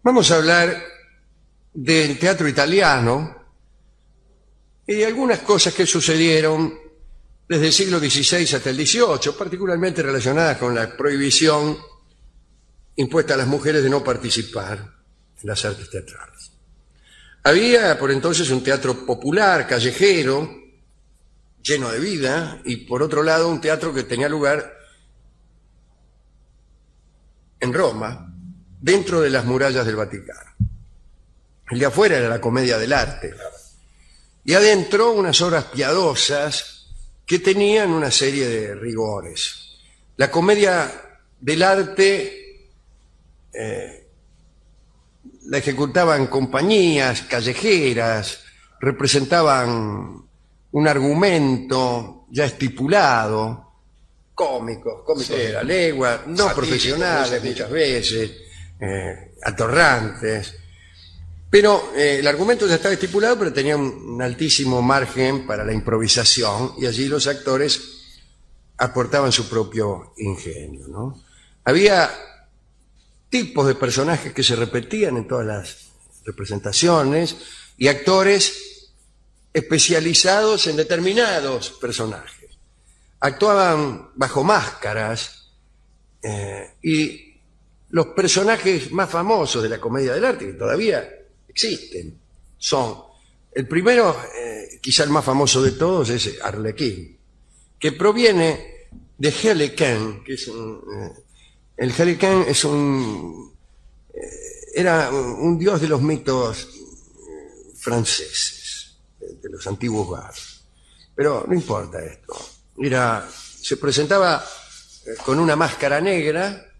Vamos a hablar del teatro italiano y de algunas cosas que sucedieron desde el siglo XVI hasta el XVIII, particularmente relacionadas con la prohibición impuesta a las mujeres de no participar en las artes teatrales. Había por entonces un teatro popular, callejero, lleno de vida, y por otro lado un teatro que tenía lugar en Roma, dentro de las murallas del Vaticano. El de afuera era la comedia del arte, y adentro unas obras piadosas que tenían una serie de rigores. La comedia del arte la ejecutaban compañías callejeras, representaban un argumento ya estipulado, cómicos sí, de la legua, no profesionales muchas veces, atorrantes. Pero el argumento ya estaba estipulado, pero tenía un altísimo margen para la improvisación, y allí los actores aportaban su propio ingenio, ¿no? Había tipos de personajes que se repetían en todas las representaciones y actores especializados en determinados personajes. Actuaban bajo máscaras y los personajes más famosos de la comedia del arte, que todavía existen, son: el primero, quizá el más famoso de todos, es Arlequín, que proviene de Harlequin, que es el Harlequin es era un dios de los mitos franceses, de los antiguos galos. Pero no importa esto. Se presentaba con una máscara negra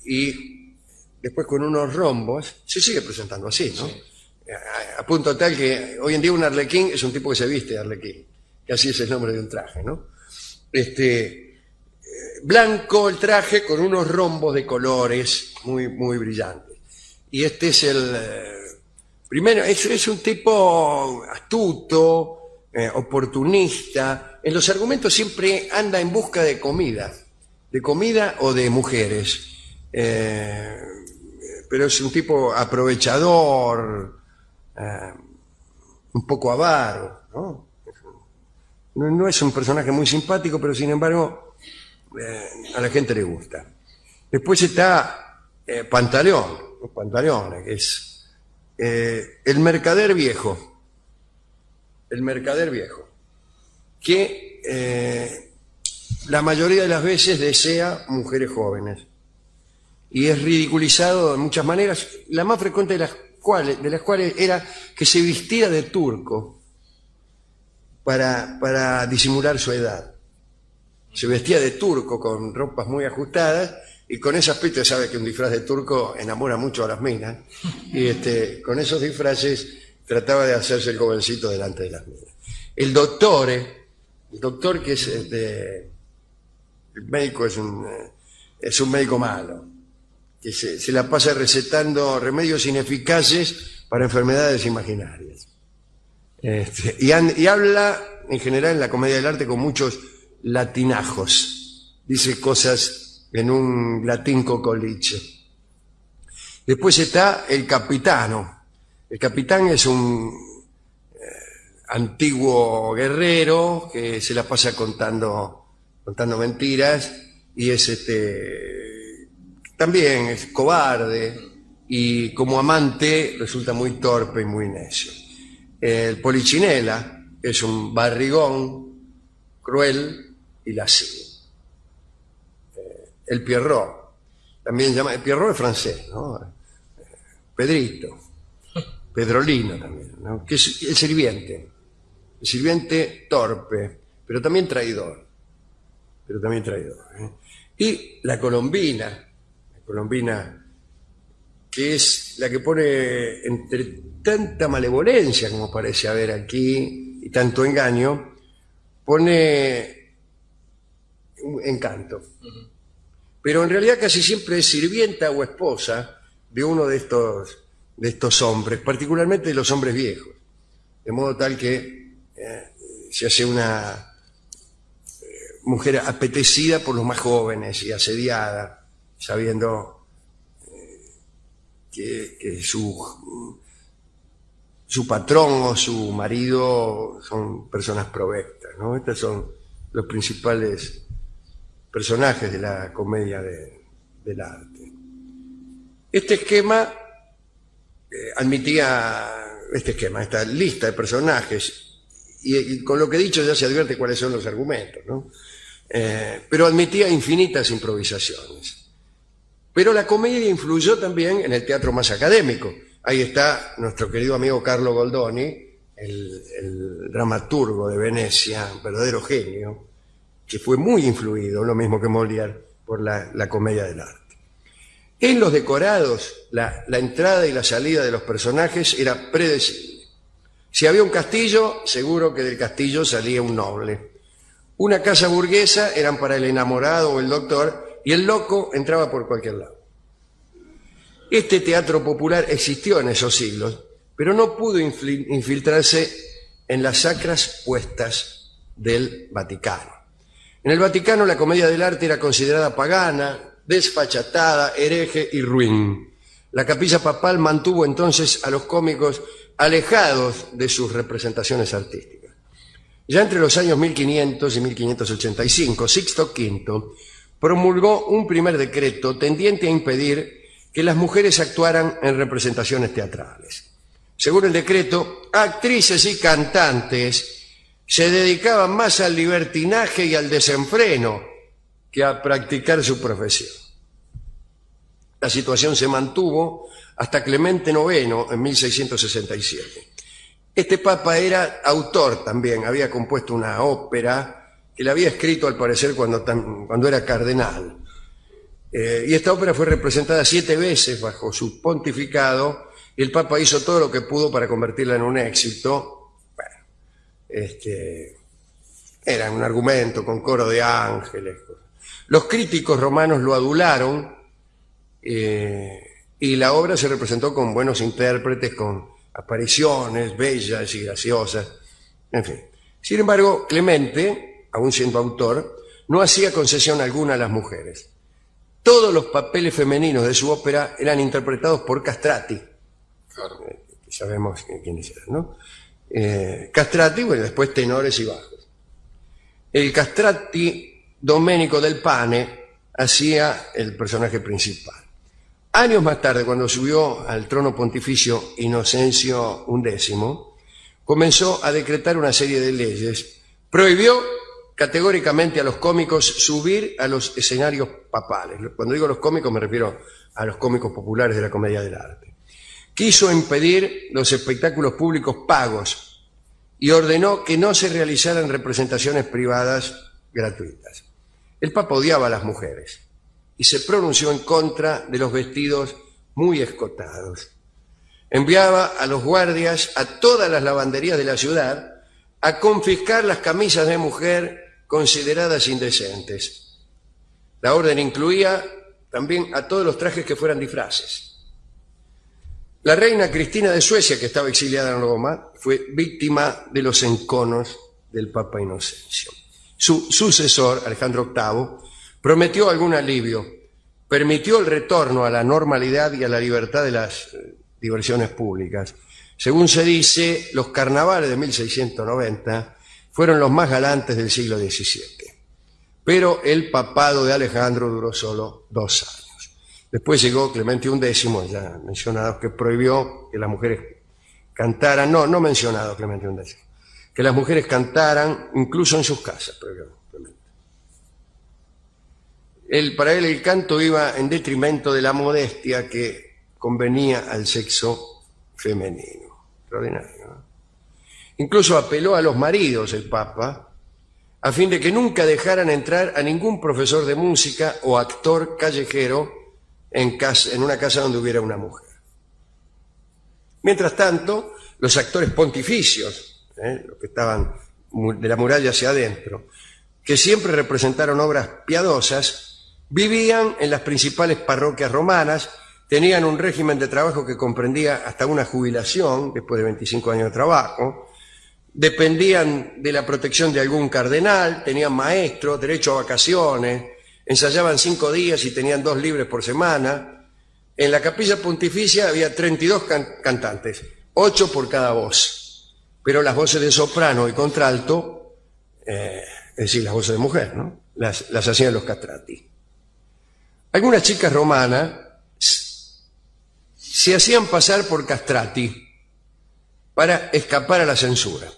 y después con unos rombos. Se sigue presentando así, ¿no? Sí. A punto tal que hoy en día un arlequín es un tipo que se viste de arlequín, que así es el nombre de un traje, ¿no? Blanco el traje con unos rombos de colores muy, muy brillantes. Y este es el primero, es un tipo astuto, oportunista. En los argumentos siempre anda en busca de comida o de mujeres. Pero es un tipo aprovechador, un poco avaro, ¿no? No es un personaje muy simpático, pero sin embargo a la gente le gusta. Después está Pantaleone, que es el mercader viejo, que la mayoría de las veces desea mujeres jóvenes y es ridiculizado de muchas maneras, la más frecuente de las cuales era que se vistiera de turco para disimular su edad. Se vestía de turco con ropas muy ajustadas, y con ese aspecto sabe que un disfraz de turco enamora mucho a las minas, y con esos disfraces trataba de hacerse el jovencito delante de las minas. El doctor que es el médico, es un médico malo, que se la pasa recetando remedios ineficaces para enfermedades imaginarias. Y habla en general en la comedia del arte con muchos latinajos, dice cosas en un latín cocoliche. Después está el capitano. El capitán es un antiguo guerrero que se la pasa contando mentiras, y también es cobarde, y como amante resulta muy torpe y muy necio. El Polichinela es un barrigón, cruel y lascivo. El Pierrot, también llama, el Pierrot es francés, ¿no? Pedrolino también, ¿no? Que es el sirviente torpe, pero también traidor, Y la Colombina, que es la que pone, entre tanta malevolencia como parece haber aquí y tanto engaño, pone un encanto. Pero en realidad casi siempre es sirvienta o esposa de uno de estos hombres, particularmente de los hombres viejos, de modo tal que se hace una mujer apetecida por los más jóvenes y asediada, sabiendo que su patrón o su marido son personas provectas, ¿no? Estos son los principales personajes de la comedia del arte. Este esquema esta lista de personajes, y con lo que he dicho ya se advierte cuáles son los argumentos, ¿no? Pero admitía infinitas improvisaciones. Pero la comedia influyó también en el teatro más académico. Ahí está nuestro querido amigo Carlo Goldoni, el dramaturgo de Venecia, un verdadero genio, que fue muy influido, lo mismo que Molière, por la comedia del arte. En los decorados, la entrada y la salida de los personajes era predecible. Si había un castillo, seguro que del castillo salía un noble. Una casa burguesa eran para el enamorado o el doctor, y el loco entraba por cualquier lado. Este teatro popular existió en esos siglos, pero no pudo infiltrarse en las sacras puestas del Vaticano. En el Vaticano la comedia del arte era considerada pagana, desfachatada, hereje y ruin. La capilla papal mantuvo entonces a los cómicos alejados de sus representaciones artísticas. Ya entre los años 1500 y 1585, Sixto V promulgó un primer decreto tendiente a impedir que las mujeres actuaran en representaciones teatrales. Según el decreto, actrices y cantantes se dedicaban más al libertinaje y al desenfreno que a practicar su profesión. La situación se mantuvo hasta Clemente IX en 1667. Este papa era autor también, había compuesto una ópera que le había escrito al parecer cuando era cardenal. Y esta ópera fue representada 7 veces bajo su pontificado, y el papa hizo todo lo que pudo para convertirla en un éxito. Bueno, era un argumento con coro de ángeles. Los críticos romanos lo adularon, y la obra se representó con buenos intérpretes, con apariciones bellas y graciosas, en fin. Sin embargo, Clemente, aún siendo autor, no hacía concesión alguna a las mujeres. Todos los papeles femeninos de su ópera eran interpretados por castrati. Claro. Sabemos quiénes eran, ¿no? Castrati, bueno, después tenores y bajos. El castrati Domenico del Pane hacía el personaje principal. Años más tarde, cuando subió al trono pontificio Inocencio XI, comenzó a decretar una serie de leyes. Prohibió categóricamente a los cómicos subir a los escenarios papales. Cuando digo los cómicos me refiero a los cómicos populares de la comedia del arte. Quiso impedir los espectáculos públicos pagos y ordenó que no se realizaran representaciones privadas gratuitas. El Papa odiaba a las mujeres y se pronunció en contra de los vestidos muy escotados. Enviaba a los guardias a todas las lavanderías de la ciudad a confiscar las camisas de mujer consideradas indecentes. La orden incluía también a todos los trajes que fueran disfraces. La reina Cristina de Suecia, que estaba exiliada en Roma, fue víctima de los enconos del Papa Inocencio. Su sucesor, Alejandro VIII, prometió algún alivio, permitió el retorno a la normalidad y a la libertad de las diversiones públicas. Según se dice, los carnavales de 1690 fueron los más galantes del siglo XVII. Pero el papado de Alejandro duró solo 2 años. Después llegó Clemente XI, ya mencionado, que prohibió que las mujeres cantaran, no mencionado Clemente XI, que las mujeres cantaran incluso en sus casas, prohibió Clemente. Para él el canto iba en detrimento de la modestia que convenía al sexo femenino. Extraordinario, ¿no? Incluso apeló a los maridos el Papa a fin de que nunca dejaran entrar a ningún profesor de música o actor callejero en una casa donde hubiera una mujer. Mientras tanto, los actores pontificios, los que estaban de la muralla hacia adentro, que siempre representaron obras piadosas, vivían en las principales parroquias romanas, tenían un régimen de trabajo que comprendía hasta una jubilación después de 25 años de trabajo, dependían de la protección de algún cardenal, tenían maestros, derecho a vacaciones, ensayaban 5 días y tenían 2 libres por semana, En la capilla pontificia había 32 cantantes, 8 por cada voz. Pero las voces de soprano y contralto, es decir, las voces de mujer, ¿no? Las hacían los castrati. Algunas chicas romanas se hacían pasar por castrati para escapar a la censura.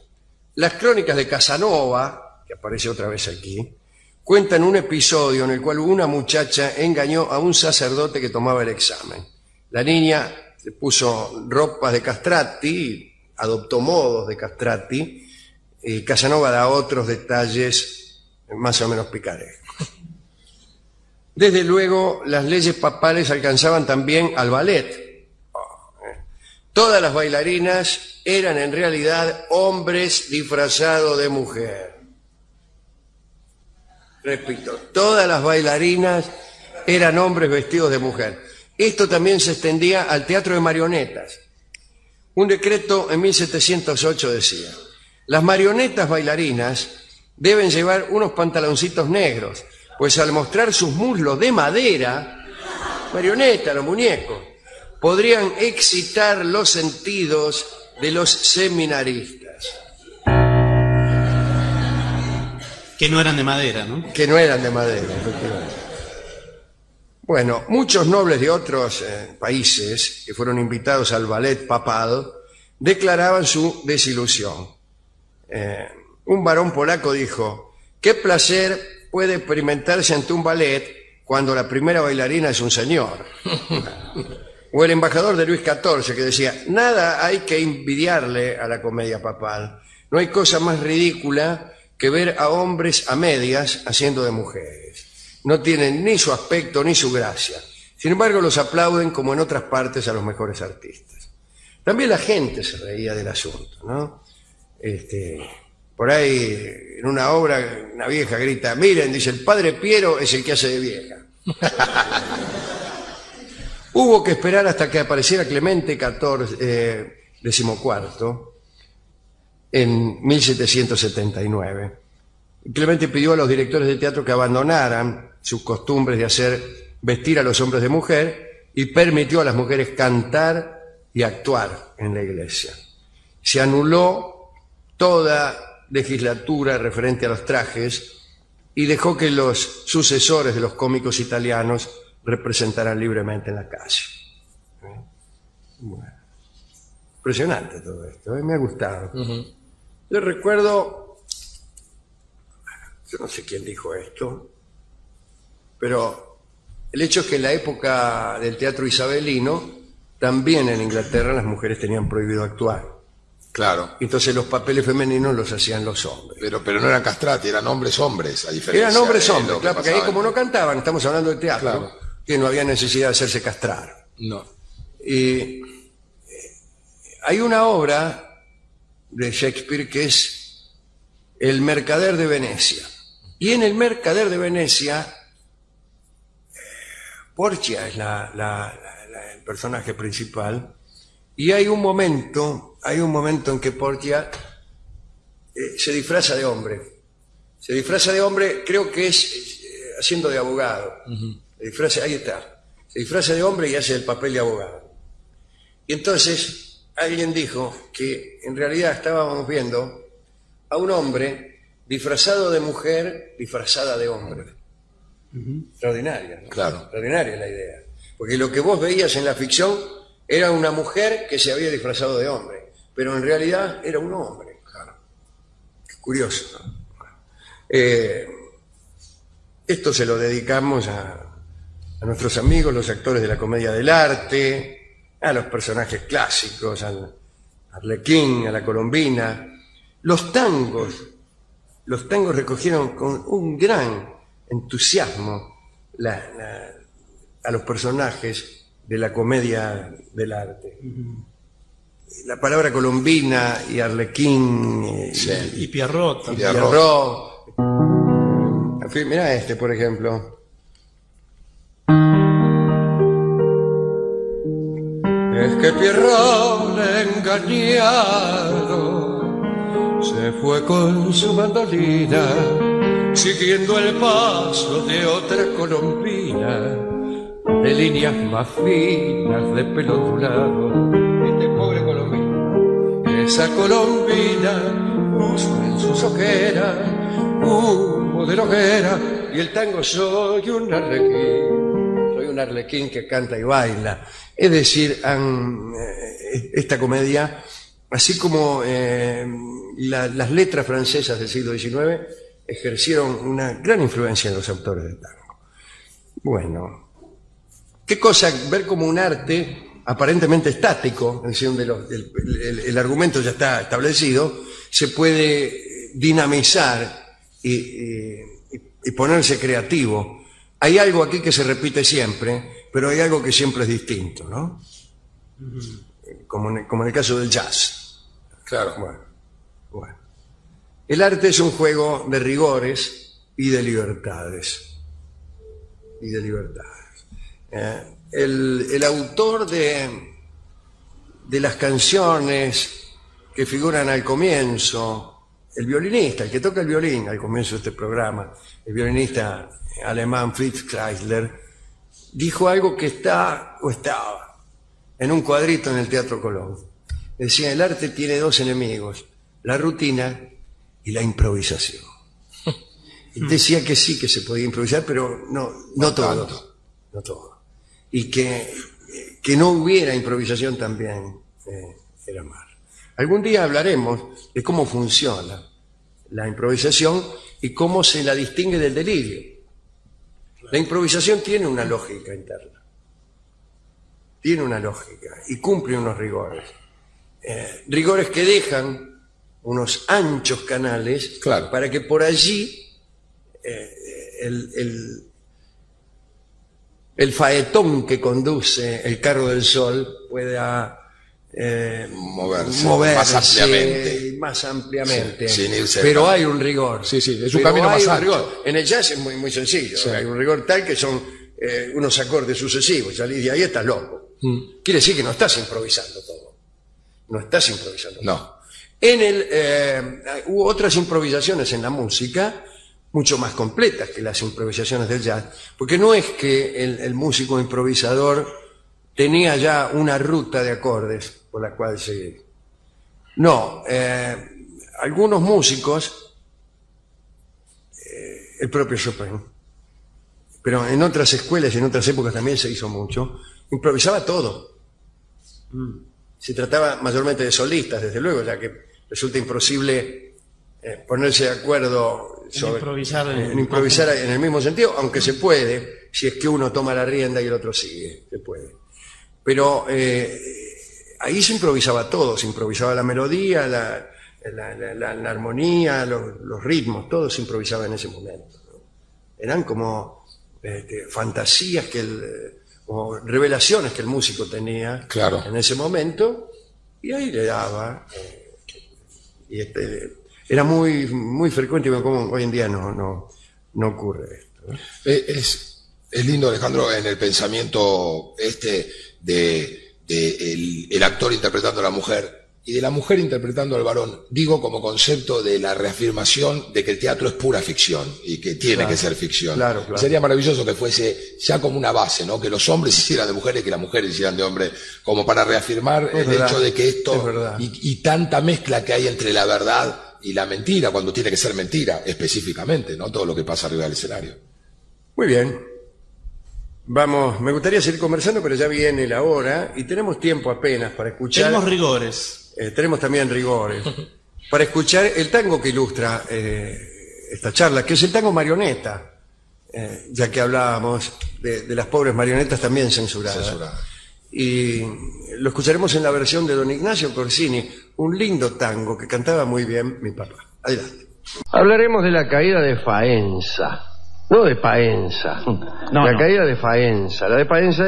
Las crónicas de Casanova, que aparece otra vez aquí, cuentan un episodio en el cual una muchacha engañó a un sacerdote que tomaba el examen. La niña se puso ropas de castrati, adoptó modos de castrati, y Casanova da otros detalles más o menos picarescos. Desde luego, las leyes papales alcanzaban también al ballet. Todas las bailarinas eran en realidad hombres disfrazados de mujer. Repito, todas las bailarinas eran hombres vestidos de mujer. Esto también se extendía al teatro de marionetas. Un decreto en 1708 decía: las marionetas bailarinas deben llevar unos pantaloncitos negros, pues al mostrar sus muslos de madera, marionetas, los muñecos, podrían excitar los sentidos de los seminaristas. Que no eran de madera, ¿no? Que no eran de madera, efectivamente. Bueno, muchos nobles de otros países que fueron invitados al ballet papal declaraban su desilusión. Un varón polaco dijo: «Qué placer puede experimentarse ante un ballet cuando la primera bailarina es un señor». O el embajador de Luis XIV que decía: «Nada hay que envidiarle a la comedia papal. No hay cosa más ridícula que ver a hombres a medias haciendo de mujeres. No tienen ni su aspecto ni su gracia. Sin embargo, los aplauden como en otras partes a los mejores artistas». También la gente se reía del asunto, ¿no? Por ahí, en una obra, una vieja grita: «Miren», dice, «el padre Piero es el que hace de vieja». Hubo que esperar hasta que apareciera Clemente XIV en 1779. Clemente pidió a los directores de teatro que abandonaran sus costumbres de hacer vestir a los hombres de mujer y permitió a las mujeres cantar y actuar en la iglesia. Se anuló toda legislatura referente a los trajes y dejó que los sucesores de los cómicos italianos representaran libremente en la calle. Bueno, impresionante todo esto, me ha gustado. Yo recuerdo, yo no sé quién dijo esto, pero el hecho es que en la época del teatro isabelino, también en Inglaterra las mujeres tenían prohibido actuar. Claro. Entonces los papeles femeninos los hacían los hombres. Pero no eran castrati, eran hombres, a diferencia. Eran hombres, claro, porque ahí como no cantaban, estamos hablando de teatro, claro, que no había necesidad de hacerse castrar. No. Y hay una obra de Shakespeare que es El Mercader de Venecia. Y en El Mercader de Venecia, Portia es el personaje principal, y hay un momento en que Portia se disfraza de hombre. Se disfraza de hombre, creo que es haciendo de abogado. Ahí está. Se disfraza de hombre y hace el papel de abogado. Y entonces alguien dijo que en realidad estábamos viendo a un hombre disfrazado de mujer, disfrazada de hombre. Extraordinaria, ¿no? Claro. Extraordinaria la idea. Porque lo que vos veías en la ficción era una mujer que se había disfrazado de hombre, pero en realidad era un hombre. Claro. Curioso, ¿no? Esto se lo dedicamos a nuestros amigos, los actores de la comedia del arte, a los personajes clásicos, al Arlequín, a la Colombina. Los tangos recogieron con un gran entusiasmo a los personajes de la comedia del arte. La palabra Colombina y Arlequín y Pierrot. En fin, mirá por ejemplo. Es que Pierrot, engañado, se fue con su mandolina, siguiendo el paso de otra colombina. de líneas más finas de pelo ondulado. Este pobre colombino, esa colombina, puso en sus ojeras humo de la hoguera, y el tango soy un arlequín que canta y baila. Es decir, esta comedia, así como las letras francesas del siglo XIX, ejercieron una gran influencia en los autores del tango. Bueno, qué cosa ver como un arte aparentemente estático, es decir, el argumento ya está establecido, se puede dinamizar y ponerse creativo. Hay algo aquí que se repite siempre, pero hay algo que siempre es distinto, ¿no? Como en el caso del jazz. Claro. Bueno. El arte es un juego de rigores y de libertades. El autor de las canciones que figuran al comienzo, el violinista, el que toca el violín al comienzo de este programa, el violinista alemán Fritz Kreisler, dijo algo que estaba en un cuadrito en el Teatro Colón. Decía, el arte tiene dos enemigos, la rutina y la improvisación. Decía que sí, que se podía improvisar, pero no todo. Y que no hubiera improvisación también era mal. Algún día hablaremos de cómo funciona la improvisación y cómo se la distingue del delirio. La improvisación tiene una lógica interna. Tiene una lógica y cumple unos rigores. Rigores que dejan unos anchos canales, claro, para que por allí el faetón que conduce el carro del sol pueda moverse más ampliamente. Sin irse, pero hay un rigor. Sí, es un camino más ancho. En el jazz es muy sencillo. Sí. Hay un rigor tal que son unos acordes sucesivos. Salís de ahí, estás loco. Quiere decir que no estás improvisando todo. No. Hubo otras improvisaciones en la música mucho más completas que las improvisaciones del jazz, porque no es que el músico improvisador tenía ya una ruta de acordes por la cual seguir. No, algunos músicos, el propio Chopin, pero en otras escuelas y en otras épocas también se hizo mucho, improvisaba todo. Se trataba mayormente de solistas, desde luego, ya que resulta imposible ponerse de acuerdo en improvisar en el mismo sentido, aunque se puede, si es que uno toma la rienda y el otro sigue, se puede. Pero ahí se improvisaba todo, se improvisaba la melodía, la armonía, los ritmos, todo se improvisaba en ese momento, ¿no? Eran como fantasías o revelaciones que el músico tenía, claro, en ese momento, y ahí le daba. Era muy frecuente, como hoy en día no ocurre esto, ¿no? Es lindo, Alejandro, en el pensamiento el actor interpretando a la mujer y de la mujer interpretando al varón, digo como concepto de la reafirmación de que el teatro es pura ficción y que tiene que ser ficción. Claro. Sería maravilloso que fuese ya como una base, ¿no? Que los hombres hicieran de mujeres y que las mujeres hicieran de hombres, como para reafirmar hecho de que esto y tanta mezcla que hay entre la verdad y la mentira, cuando tiene que ser mentira específicamente, ¿no? Todo lo que pasa arriba del escenario. Muy bien. Vamos, me gustaría seguir conversando, pero ya viene la hora y tenemos tiempo apenas para escuchar. Tenemos rigores. Tenemos también rigores. Para escuchar el tango que ilustra esta charla, que es el tango marioneta, ya que hablábamos de las pobres marionetas también censuradas. Y lo escucharemos en la versión de don Ignacio Corsini, un lindo tango que cantaba muy bien mi papá. Adelante. Hablaremos de la caída de Faenza. No de Paenza, la caída de Faenza. La de Paenza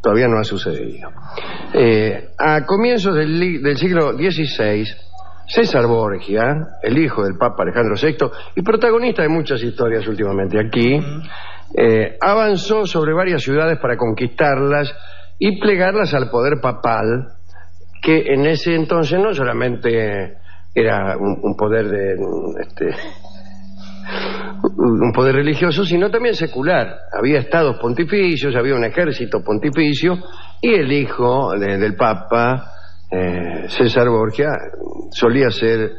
todavía no ha sucedido. A comienzos del siglo XVI, César Borgia, el hijo del Papa Alejandro VI y protagonista de muchas historias últimamente aquí, avanzó sobre varias ciudades para conquistarlas y plegarlas al poder papal, que en ese entonces no solamente era un poder un poder religioso, sino también secular. Había estados pontificios, había un ejército pontificio, y el hijo del Papa, César Borgia, solía ser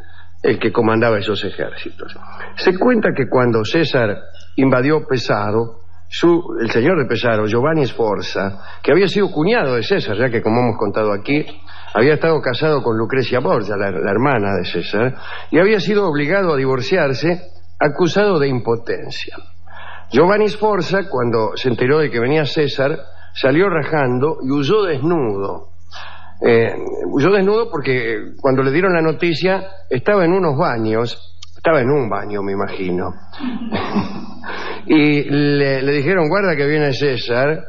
el que comandaba esos ejércitos. Se cuenta que cuando César invadió Pesaro, el señor de Pesaro, Giovanni Sforza, que había sido cuñado de César, ya que, como hemos contado aquí, había estado casado con Lucrecia Borgia, la hermana de César, y había sido obligado a divorciarse, acusado de impotencia. Giovanni Sforza, cuando se enteró de que venía César, salió rajando y huyó desnudo. Huyó desnudo porque cuando le dieron la noticia estaba en unos baños, estaba en un baño, me imagino, y le dijeron: guarda que viene César.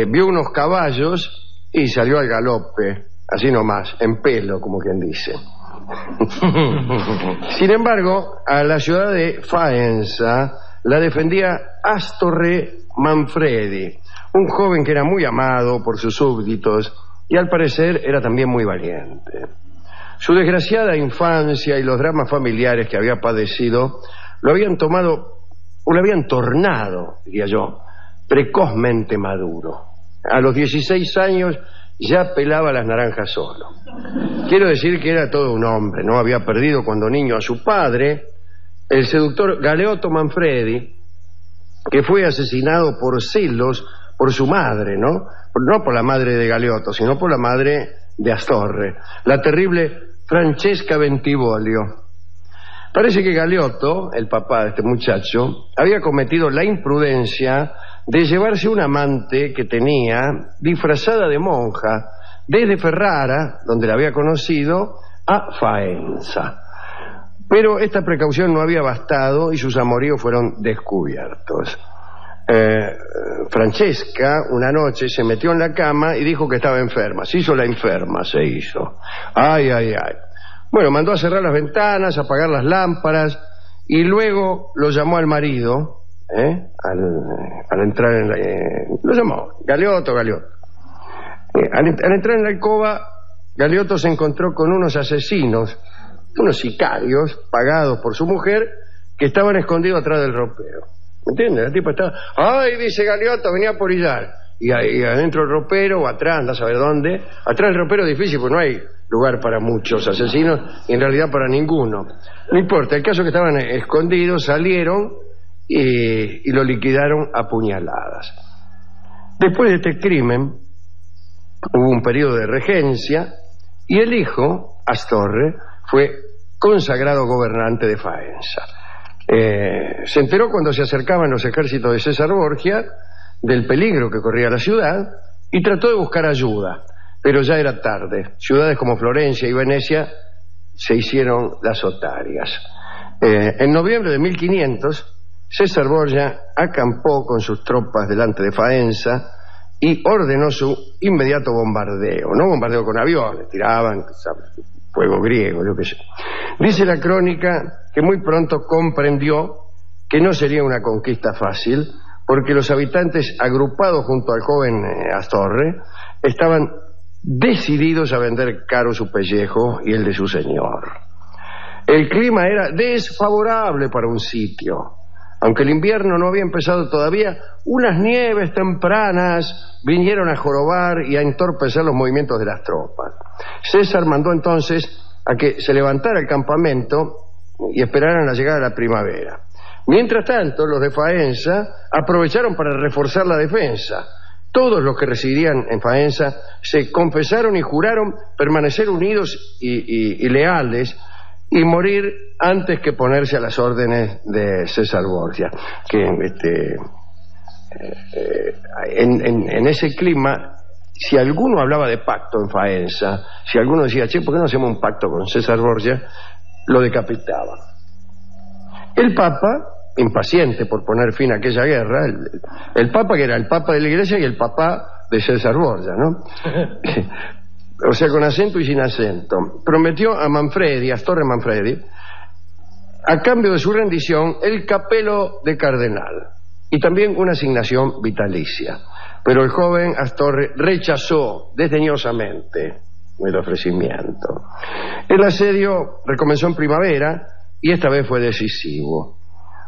Vio unos caballos y salió al galope, así nomás, en pelo, como quien dice. Sin embargo, a la ciudad de Faenza la defendía Astorre Manfredi, un joven que era muy amado por sus súbditos y al parecer era también muy valiente. Su desgraciada infancia y los dramas familiares que había padecido lo habían tornado, diría yo, precozmente maduro. A los 16 años ya pelaba las naranjas solo. Quiero decir que era todo un hombre, ¿no? Había perdido cuando niño a su padre, el seductor Galeotto Manfredi, que fue asesinado por celos por su madre, ¿no? No por la madre de Galeotto, sino por la madre de Astorre, la terrible Francesca Bentivoglio. Parece que Galeotto, el papá de este muchacho, había cometido la imprudencia de llevarse una amante que tenía disfrazada de monja desde Ferrara, donde la había conocido, a Faenza. Pero esta precaución no había bastado y sus amoríos fueron descubiertos. Francesca una noche se metió en la cama y dijo que estaba enferma. Se hizo la enferma, se hizo. Ay, ay, ay. Bueno, mandó a cerrar las ventanas, a apagar las lámparas y luego lo llamó al marido, al entrar en la... lo llamó, Galeotto. Al entrar en la alcoba, Galeotto se encontró con unos asesinos, unos sicarios pagados por su mujer, que estaban escondidos atrás del ropero. ¿Me entiendes? La tipa estaba... ¡Ay! Dice Galeotto, venía a porillar. Y adentro del ropero, o atrás, anda a saber dónde. Atrás del ropero es difícil, porque no hay lugar para muchos asesinos, y en realidad para ninguno. No importa, el caso es que estaban escondidos, salieron y lo liquidaron a puñaladas. Después de este crimen, hubo un periodo de regencia, y el hijo, Astorre, fue consagrado gobernante de Faenza. Se enteró cuando se acercaban los ejércitos de César Borgia del peligro que corría la ciudad y trató de buscar ayuda, pero ya era tarde. Ciudades como Florencia y Venecia se hicieron las otarias. En noviembre de 1500, César Borgia acampó con sus tropas delante de Faenza y ordenó su inmediato bombardeo. No bombardeo con aviones, tiraban fuego griego, yo qué sé. Dice la crónica que muy pronto comprendió que no sería una conquista fácil, porque los habitantes agrupados junto al joven Astorre estaban decididos a vender caro su pellejo y el de su señor. El clima era desfavorable para un sitio. Aunque el invierno no había empezado todavía, unas nieves tempranas vinieron a jorobar y a entorpecer los movimientos de las tropas. César mandó entonces a que se levantara el campamento y esperaran la llegada de la primavera. Mientras tanto, los de Faenza aprovecharon para reforzar la defensa. Todos los que residían en Faenza se confesaron y juraron permanecer unidos y leales y morir antes que ponerse a las órdenes de César Borgia, que en ese clima, si alguno hablaba de pacto en Faenza, si alguno decía, che, ¿por qué no hacemos un pacto con César Borgia?, lo decapitaban. El Papa, impaciente por poner fin a aquella guerra, el Papa, que era el Papa de la Iglesia y el Papa de César Borgia, ¿no? O sea, con acento y sin acento, prometió a Manfredi, Astorre Manfredi, a cambio de su rendición, el capelo de cardenal y también una asignación vitalicia. Pero el joven Astorre rechazó desdeñosamente el ofrecimiento. El asedio recomenzó en primavera y esta vez fue decisivo.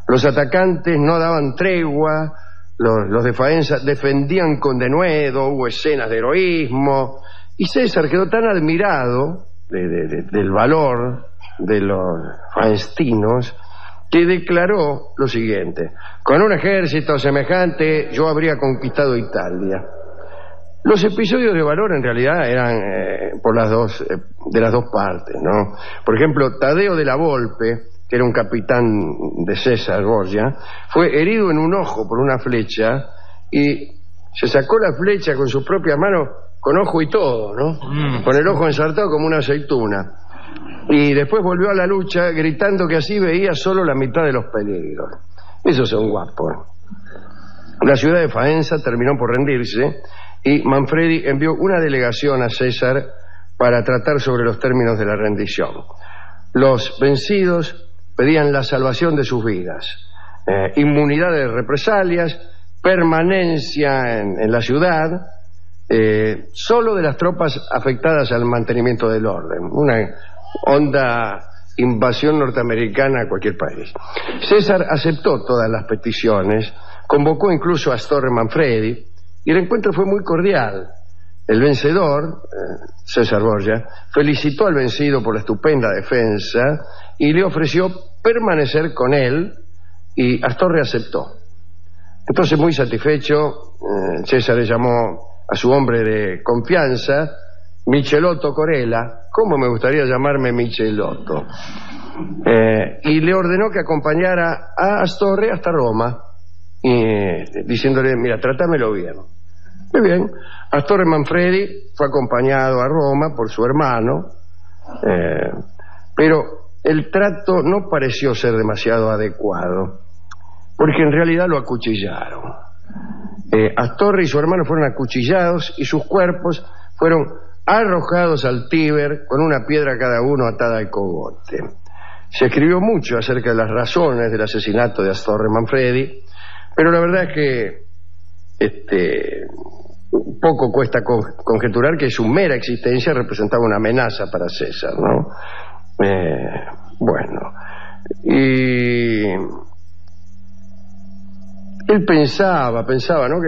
Los atacantes no daban tregua, los de Faenza defendían con denuedo, hubo escenas de heroísmo, y César quedó tan admirado del valor de los faenstinos que declaró lo siguiente: con un ejército semejante yo habría conquistado Italia. Los episodios de valor en realidad eran de las dos partes, ¿no? Por ejemplo, Tadeo de la Volpe, que era un capitán de César Borgia, fue herido en un ojo por una flecha y se sacó la flecha con sus propias manos, con ojo y todo, ¿no? Con el ojo ensartado como una aceituna. Y después volvió a la lucha gritando que así veía solo la mitad de los peligros. Esos son guapos. La ciudad de Faenza terminó por rendirse y Manfredi envió una delegación a César para tratar sobre los términos de la rendición. Los vencidos pedían la salvación de sus vidas, inmunidad de represalias, permanencia en la ciudad, solo de las tropas afectadas al mantenimiento del orden. Una honda invasión norteamericana a cualquier país. César aceptó todas las peticiones, convocó incluso a Astorre Manfredi, y el encuentro fue muy cordial. El vencedor, César Borgia, felicitó al vencido por la estupenda defensa y le ofreció permanecer con él, y Astorre aceptó. Entonces, muy satisfecho, César le llamó a su hombre de confianza, Michelotto Corella. ¿Cómo me gustaría llamarme Michelotto? Y le ordenó que acompañara a Astorre hasta Roma, diciéndole: mira, trátamelo bien. Muy bien. Astorre Manfredi fue acompañado a Roma por su hermano, pero el trato no pareció ser demasiado adecuado, porque en realidad lo acuchillaron. Astorre y su hermano fueron acuchillados y sus cuerpos fueron arrojados al Tíber con una piedra cada uno atada al cogote. Se escribió mucho acerca de las razones del asesinato de Astorre Manfredi, pero la verdad es que poco cuesta conjeturar que su mera existencia representaba una amenaza para César, ¿no? Bueno, y él pensaba, ¿no?,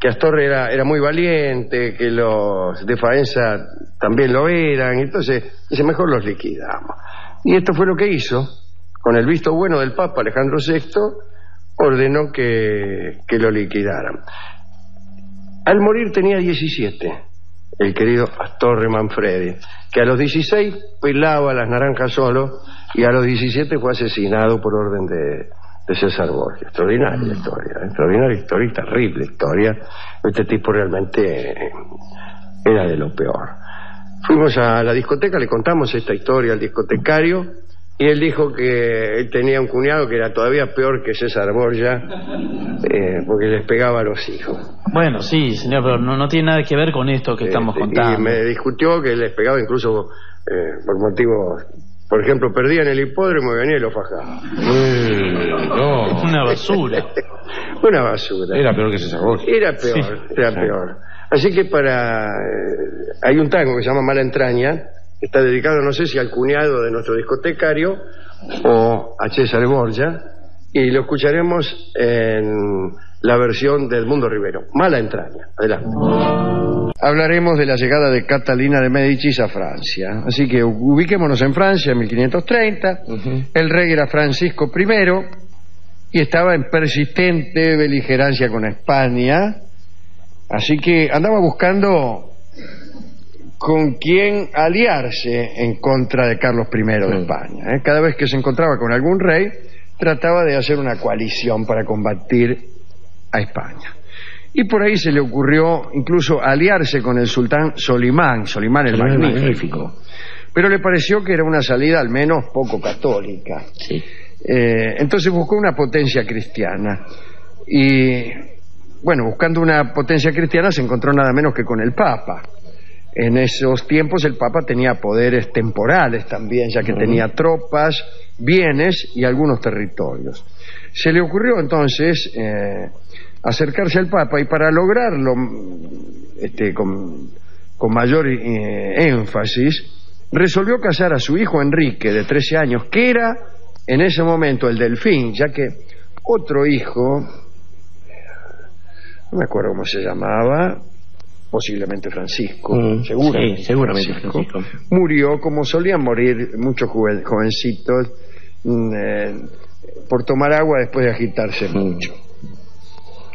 que Astorre era muy valiente, que los de Faenza también lo eran, entonces dice: mejor los liquidamos. Y esto fue lo que hizo. Con el visto bueno del Papa Alejandro VI, ordenó que lo liquidaran. Al morir tenía 17, el querido Astorre Manfredi, que a los 16 pelaba las naranjas solo, y a los 17 fue asesinado por orden de César Borgia. Extraordinaria historia y terrible historia. Este tipo realmente era de lo peor. Fuimos a la discoteca, le contamos esta historia al discotecario, y él dijo que él tenía un cuñado que era todavía peor que César Borgia, porque les pegaba a los hijos. Bueno, sí, señor, pero no tiene nada que ver con esto que estamos contando. Y me discutió que les pegaba incluso por motivos... Por ejemplo, perdían el hipódromo y venía y lo fajaba. No. Una basura. Una basura. Era peor que César Borgia. Era peor. Así que hay un tango que se llama Mala Entraña, que está dedicado, no sé si al cuñado de nuestro discotecario o a César Borgia, y lo escucharemos en la versión de Edmundo Rivero. Mala Entraña. Adelante. Hablaremos de la llegada de Catalina de Médicis a Francia. Así que ubiquémonos en Francia en 1530. El rey era Francisco I y estaba en persistente beligerancia con España. Así que andaba buscando con quién aliarse en contra de Carlos I de España. Cada vez que se encontraba con algún rey, trataba de hacer una coalición para combatir a España. Y por ahí se le ocurrió incluso aliarse con el sultán Solimán el Magnífico. Pero le pareció que era una salida al menos poco católica. Sí. Entonces buscó una potencia cristiana. Y, bueno, buscando una potencia cristiana se encontró nada menos que con el Papa. En esos tiempos el Papa tenía poderes temporales también, ya que tenía tropas, bienes y algunos territorios. Se le ocurrió entonces... acercarse al Papa, y para lograrlo con mayor énfasis, resolvió casar a su hijo Enrique, de 13 años, que era en ese momento el Delfín, ya que otro hijo, no me acuerdo cómo se llamaba, posiblemente Francisco, seguramente Francisco, murió como solían morir muchos jovencitos por tomar agua después de agitarse mucho.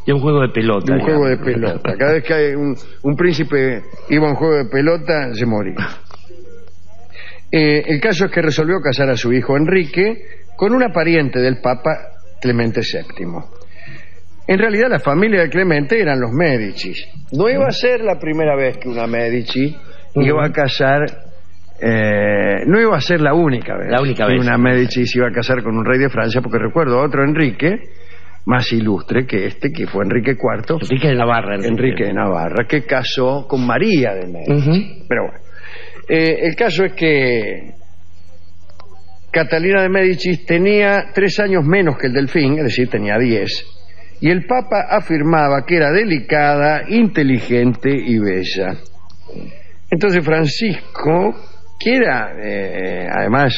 De un juego de pelota. De un juego de pelota. Cada vez que hay un príncipe iba a un juego de pelota, se moría. El caso es que resolvió casar a su hijo Enrique con una pariente del Papa Clemente VII. En realidad la familia de Clemente eran los Médicis. No iba a ser la primera vez que una Médici iba a casar, no iba a ser la única vez que una Médici se iba a casar con un rey de Francia, porque recuerdo a otro Enrique más ilustre que que fue Enrique IV. Enrique de Navarra. Enrique de Navarra, que casó con María de Médici. Pero bueno, el caso es que Catalina de Médicis tenía 3 años menos que el Delfín, es decir, tenía 10. Y el Papa afirmaba que era delicada, inteligente y bella. Entonces Francisco, que era además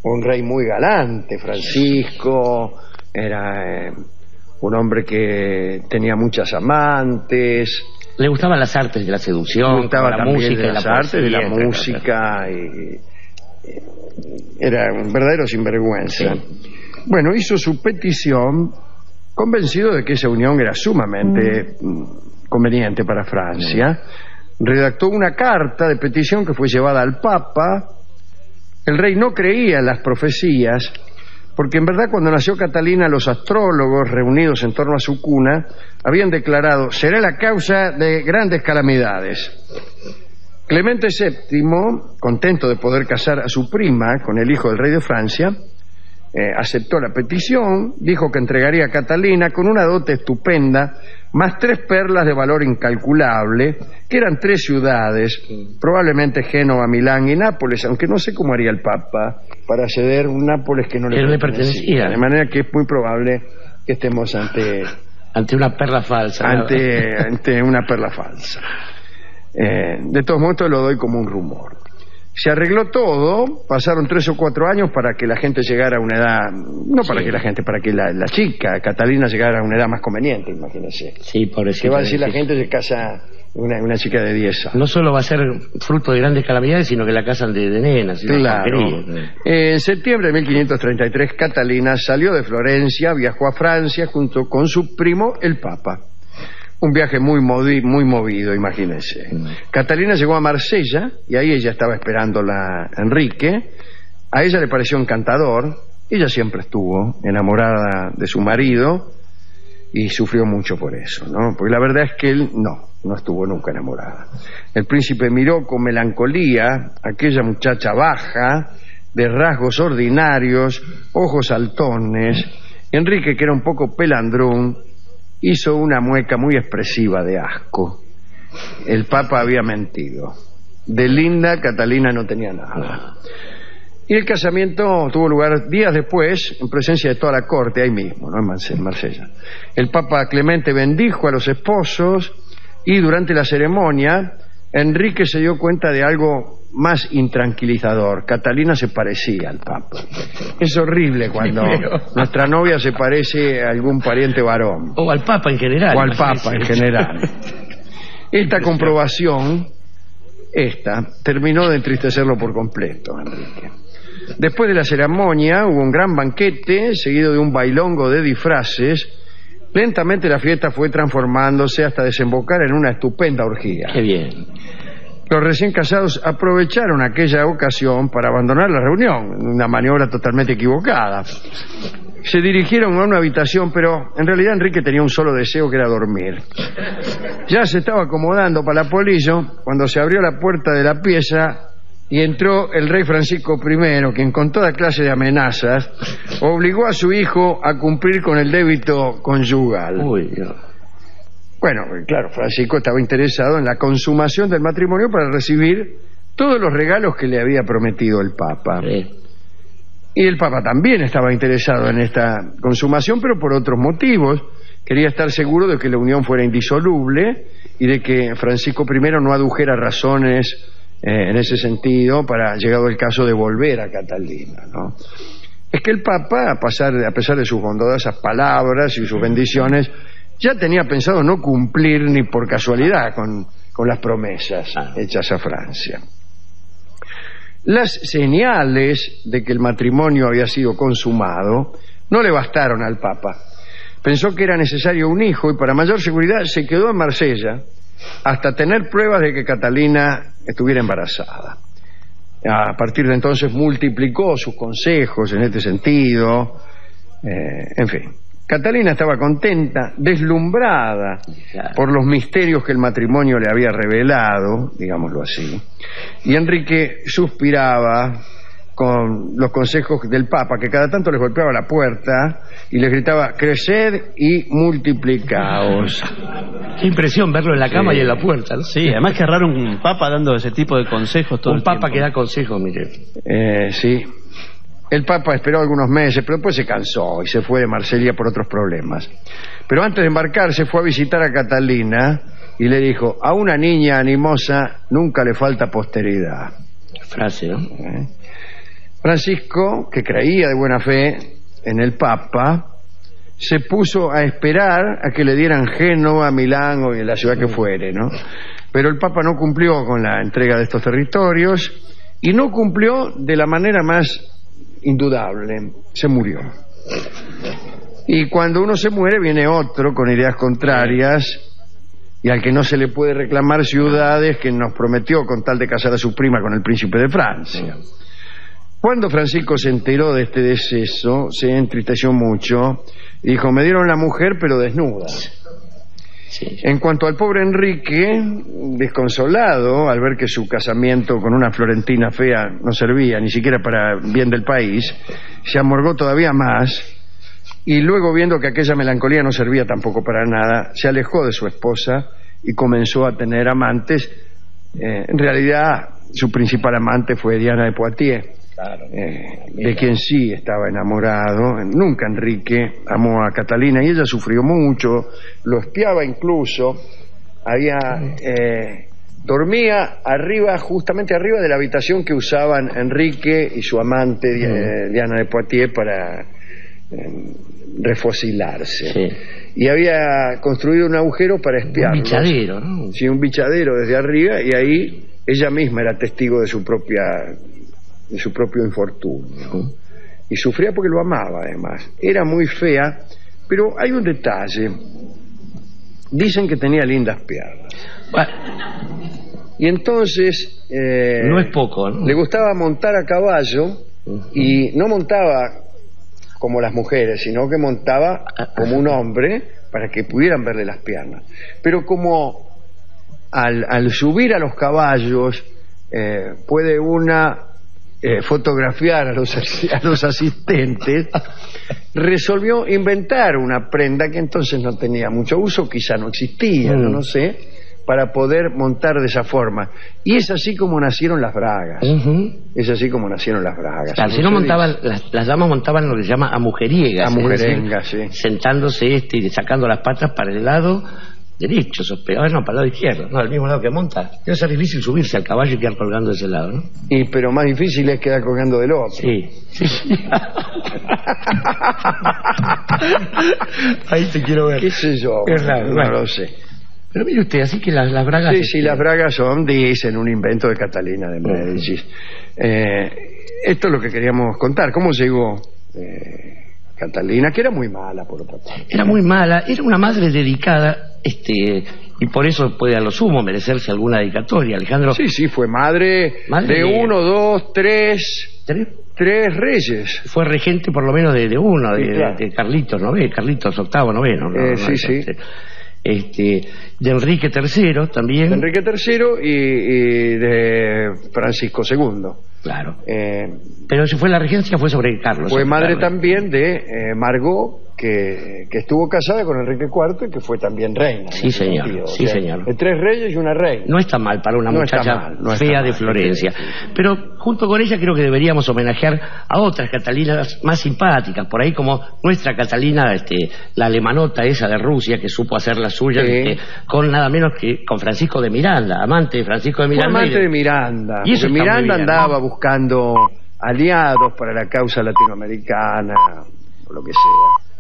un rey muy galante, Francisco era un hombre que tenía muchas amantes. Le gustaban las artes de la seducción, le gustaba la también música, de las artes de la música, y era un verdadero sinvergüenza. Sí. Bueno, hizo su petición convencido de que esa unión era sumamente conveniente para Francia. Redactó una carta de petición que fue llevada al Papa. El rey no creía en las profecías, porque en verdad cuando nació Catalina los astrólogos reunidos en torno a su cuna habían declarado: será la causa de grandes calamidades. Clemente VII, contento de poder casar a su prima con el hijo del rey de Francia, aceptó la petición, dijo que entregaría a Catalina con una dote estupenda, más 3 perlas de valor incalculable, que eran 3 ciudades, probablemente Génova, Milán y Nápoles, aunque no sé cómo haría el Papa para ceder un Nápoles que no le pertenecía. De manera que es muy probable que estemos ante una perla falsa. Ante una perla falsa. De todos modos lo doy como un rumor. Se arregló todo, pasaron 3 o 4 años para que la gente llegara a una edad, para que la chica, Catalina, llegara a una edad más conveniente, imagínese. Sí, pobrecita. ¿Qué va a decir la gente? Se casa una chica de 10 años. No solo va a ser fruto de grandes calamidades, sino que la casan de nenas. Claro. En septiembre de 1533, Catalina salió de Florencia, viajó a Francia junto con su primo, el Papa. Un viaje muy movido, imagínense. Catalina llegó a Marsella y ahí ella estaba esperándola Enrique. A ella le pareció encantador. Ella siempre estuvo enamorada de su marido y sufrió mucho por eso, ¿no? Porque la verdad es que él no estuvo nunca enamorada. El príncipe miró con melancolía a aquella muchacha baja, de rasgos ordinarios, ojos saltones. Enrique, que era un poco pelandrón, hizo una mueca muy expresiva de asco. El Papa había mentido. De linda, Catalina no tenía nada. Y el casamiento tuvo lugar días después, en presencia de toda la corte, ahí mismo, ¿no? En Marsella. El Papa Clemente bendijo a los esposos y durante la ceremonia Enrique se dio cuenta de algo más intranquilizador. Catalina se parecía al Papa. Es horrible cuando nuestra novia se parece a algún pariente varón. O al Papa en general. O al Papa en general. Esta comprobación, terminó de entristecerlo por completo, Enrique. Después de la ceremonia hubo un gran banquete, seguido de un bailongo de disfraces. Lentamente la fiesta fue transformándose hasta desembocar en una estupenda orgía. Qué bien. Los recién casados aprovecharon aquella ocasión para abandonar la reunión, una maniobra totalmente equivocada. Se dirigieron a una habitación, pero en realidad Enrique tenía un solo deseo, que era dormir. Ya se estaba acomodando para la polillo cuando se abrió la puerta de la pieza y entró el rey Francisco I, quien con toda clase de amenazas obligó a su hijo a cumplir con el débito conyugal. Uy, Dios. Bueno, claro, Francisco estaba interesado en la consumación del matrimonio para recibir todos los regalos que le había prometido el Papa. Sí. Y el Papa también estaba interesado en esta consumación, pero por otros motivos. Quería estar seguro de que la unión fuera indisoluble y de que Francisco I no adujera razones en ese sentido para, llegado el caso, de volver a Catalina, ¿no? es que el Papa, a pesar de sus bondadosas palabras y sus bendiciones, ya tenía pensado no cumplir ni por casualidad con las promesas hechas a Francia. Las señales de que el matrimonio había sido consumado no le bastaron al Papa. Pensó que era necesario un hijo y para mayor seguridad se quedó en Marsella hasta tener pruebas de que Catalina estuviera embarazada. A partir de entonces multiplicó sus consejos en este sentido. En fin, Catalina estaba contenta, deslumbrada por los misterios que el matrimonio le había revelado, digámoslo así. Y Enrique suspiraba con los consejos del Papa, que cada tanto les golpeaba la puerta y les gritaba: creced y multiplicaos. Qué impresión verlo en la cama y en la puerta, ¿no? Sí, además que raro un Papa dando ese tipo de consejos todo el tiempo. Un Papa que da consejos, mire. Sí. El Papa esperó algunos meses, pero después se cansó y se fue de Marsella por otros problemas. Pero antes de embarcarse fue a visitar a Catalina y le dijo: a una niña animosa nunca le falta posteridad. Frase, ¿no? Francisco, que creía de buena fe en el Papa, se puso a esperar a que le dieran Génova, Milán o en la ciudad que fuere, ¿no? Pero el Papa no cumplió con la entrega de estos territorios y no cumplió de la manera más indudable. Se murió. Y cuando uno se muere viene otro con ideas contrarias y al que no se le puede reclamar ciudades que nos prometió con tal de casar a su prima con el príncipe de Francia. Cuando Francisco se enteró de este deceso, se entristeció mucho y dijo: me dieron la mujer pero desnuda. Sí. En cuanto al pobre Enrique, desconsolado al ver que su casamiento con una florentina fea no servía ni siquiera para bien del país, se amargó todavía más y luego, viendo que aquella melancolía no servía tampoco para nada, se alejó de su esposa y comenzó a tener amantes. En realidad su principal amante fue Diana de Poitiers, de quien sí estaba enamorado. Nunca Enrique amó a Catalina y ella sufrió mucho, lo espiaba incluso. Dormía justamente arriba de la habitación que usaban Enrique y su amante Diana de Poitiers para refocilarse. Sí. Y había construido un agujero para espiarlos. Un bichadero, ¿no? Sí, un bichadero desde arriba, y ahí ella misma era testigo de su propio infortunio. Y sufría porque lo amaba, además. Era muy fea, pero hay un detalle. Dicen que tenía lindas piernas. Bueno. Y entonces no es poco, ¿no? Le gustaba montar a caballo, y no montaba como las mujeres, sino que montaba como un hombre para que pudieran verle las piernas. Pero como al subir a los caballos puede una fotografiar a los asistentes, resolvió inventar una prenda que entonces no tenía mucho uso, quizá no existía, no sé, para poder montar de esa forma. Y es así como nacieron las bragas. Es así como nacieron las bragas. Claro, si no montaban, las damas montaban lo que se llama a mujeriegas. A mujerengas, sí. Sentándose y sacando las patas para el lado derecho, para el lado izquierdo, no, al mismo lado que monta. Debe ser difícil subirse al caballo y quedar colgando de ese lado, ¿no? Pero más difícil es quedar colgando del otro. Sí. Ahí te quiero ver. ¿Qué sé yo? No lo sé. Pero mire usted, así que las bragas... Sí, las bragas son, dicen, un invento de Catalina de Médicis. Esto es lo que queríamos contar. ¿Cómo llegó Catalina? Que era muy mala, por otra parte. Era muy mala, era una madre dedicada, y por eso puede a lo sumo merecerse alguna dedicatoria, Alejandro. Sí, fue madre de 1, 2, 3... ¿Tres reyes? Fue regente por lo menos de uno, de Carlitos VIII, de Enrique III también. De Enrique III y de Francisco II. Claro. Pero si fue la regencia fue sobre Carlos. Fue madre también de Margot, que estuvo casada con Enrique IV y que fue también reina. Sí, señor. Sí, señor. De 3 reyes y una reina. No está mal para una muchacha fea de Florencia. Pero junto con ella creo que deberíamos homenajear a otras Catalinas más simpáticas, por ahí como nuestra Catalina, la alemanota esa de Rusia, que supo hacer la suya, con nada menos que con Francisco de Miranda, amante de Francisco de Miranda. Amante de Miranda. Y eso Miranda andaba buscando aliados para la causa latinoamericana, o lo que sea.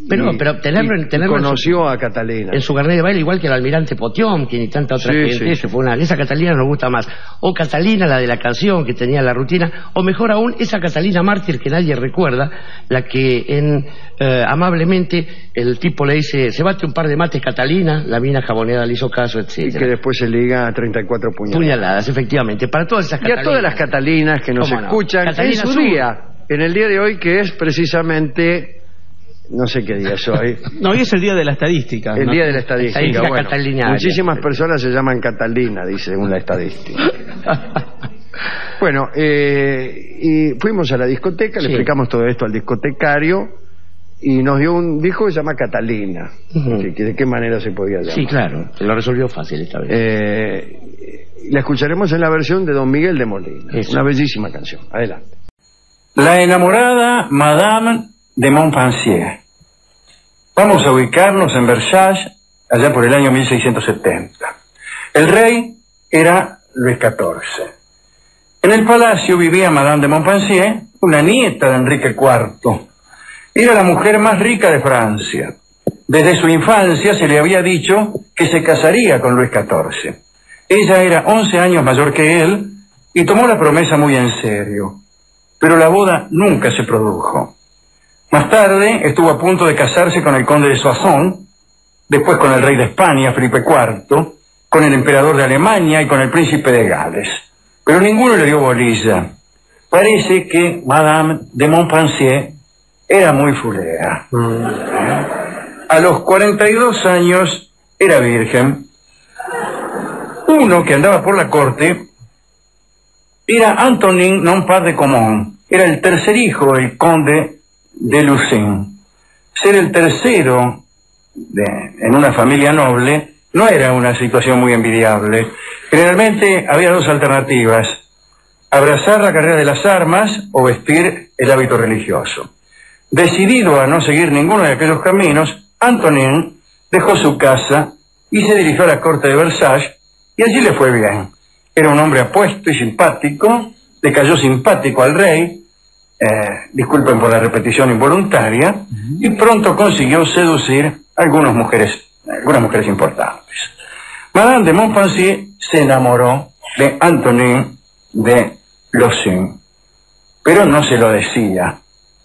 Pero tenerlo conoció a Catalina en su carnet de baile, igual que el almirante Potiomkin y tanta otra gente. Sí. Fue esa Catalina nos gusta más. O Catalina, la de la canción, que tenía la rutina, o mejor aún, esa Catalina mártir que nadie recuerda, la que amablemente el tipo le dice: se bate un par de mates, Catalina, la mina jaboneada le hizo caso, etc. Y que después se liga a 34 puñaladas. Efectivamente, para todas esas Catalinas. Y a todas las Catalinas que nos escuchan Catalina en su día, en el día de hoy, que es precisamente... No sé qué día es hoy. No, hoy es el día de la estadística. El día de la estadística. Bueno, muchísimas personas se llaman Catalina, dice según la estadística. Bueno, y fuimos a la discoteca, le explicamos todo esto al discotecario y nos dio un disco que se llama Catalina. ¿De qué manera se podía llamar? Sí, claro, lo resolvió fácil esta vez. La escucharemos en la versión de Don Miguel de Molina. Una bellísima canción. Adelante. La enamorada Madame de Montpensier. Vamos a ubicarnos en Versalles, allá por el año 1670. El rey era Luis XIV. En el palacio vivía Madame de Montpensier, una nieta de Enrique IV. Era la mujer más rica de Francia. Desde su infancia se le había dicho que se casaría con Luis XIV. Ella era 11 años mayor que él y tomó la promesa muy en serio. Pero la boda nunca se produjo. Más tarde estuvo a punto de casarse con el conde de Soissons, después con el rey de España, Felipe IV, con el emperador de Alemania y con el príncipe de Gales. Pero ninguno le dio bolilla. Parece que Madame de Montpensier era muy fulera. A los 42 años era virgen. Uno que andaba por la corte era Antonin non-pas de Comón. Era el tercer hijo del conde de Lucin. Ser el tercero en una familia noble no era una situación muy envidiable. Generalmente había dos alternativas: abrazar la carrera de las armas o vestir el hábito religioso. Decidido a no seguir ninguno de aquellos caminos, Antonin dejó su casa y se dirigió a la corte de Versalles, y allí le fue bien. Era un hombre apuesto y simpático, le cayó simpático al rey, disculpen por la repetición involuntaria, y pronto consiguió seducir a algunas mujeres importantes. Madame de Montpensier se enamoró de Antonin de Lucin, pero no se lo decía.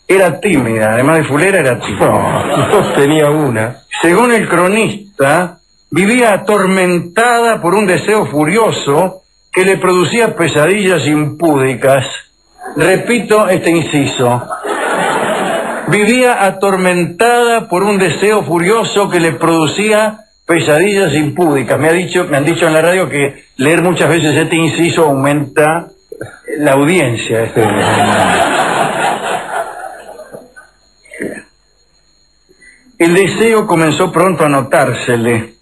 Era tímida, además de fulera era tímida. No tenía una. Según el cronista, vivía atormentada por un deseo furioso que le producía pesadillas impúdicas. Repito este inciso. Vivía atormentada por un deseo furioso que le producía pesadillas impúdicas. Me han dicho en la radio que leer muchas veces este inciso aumenta la audiencia. El deseo comenzó pronto a notársele.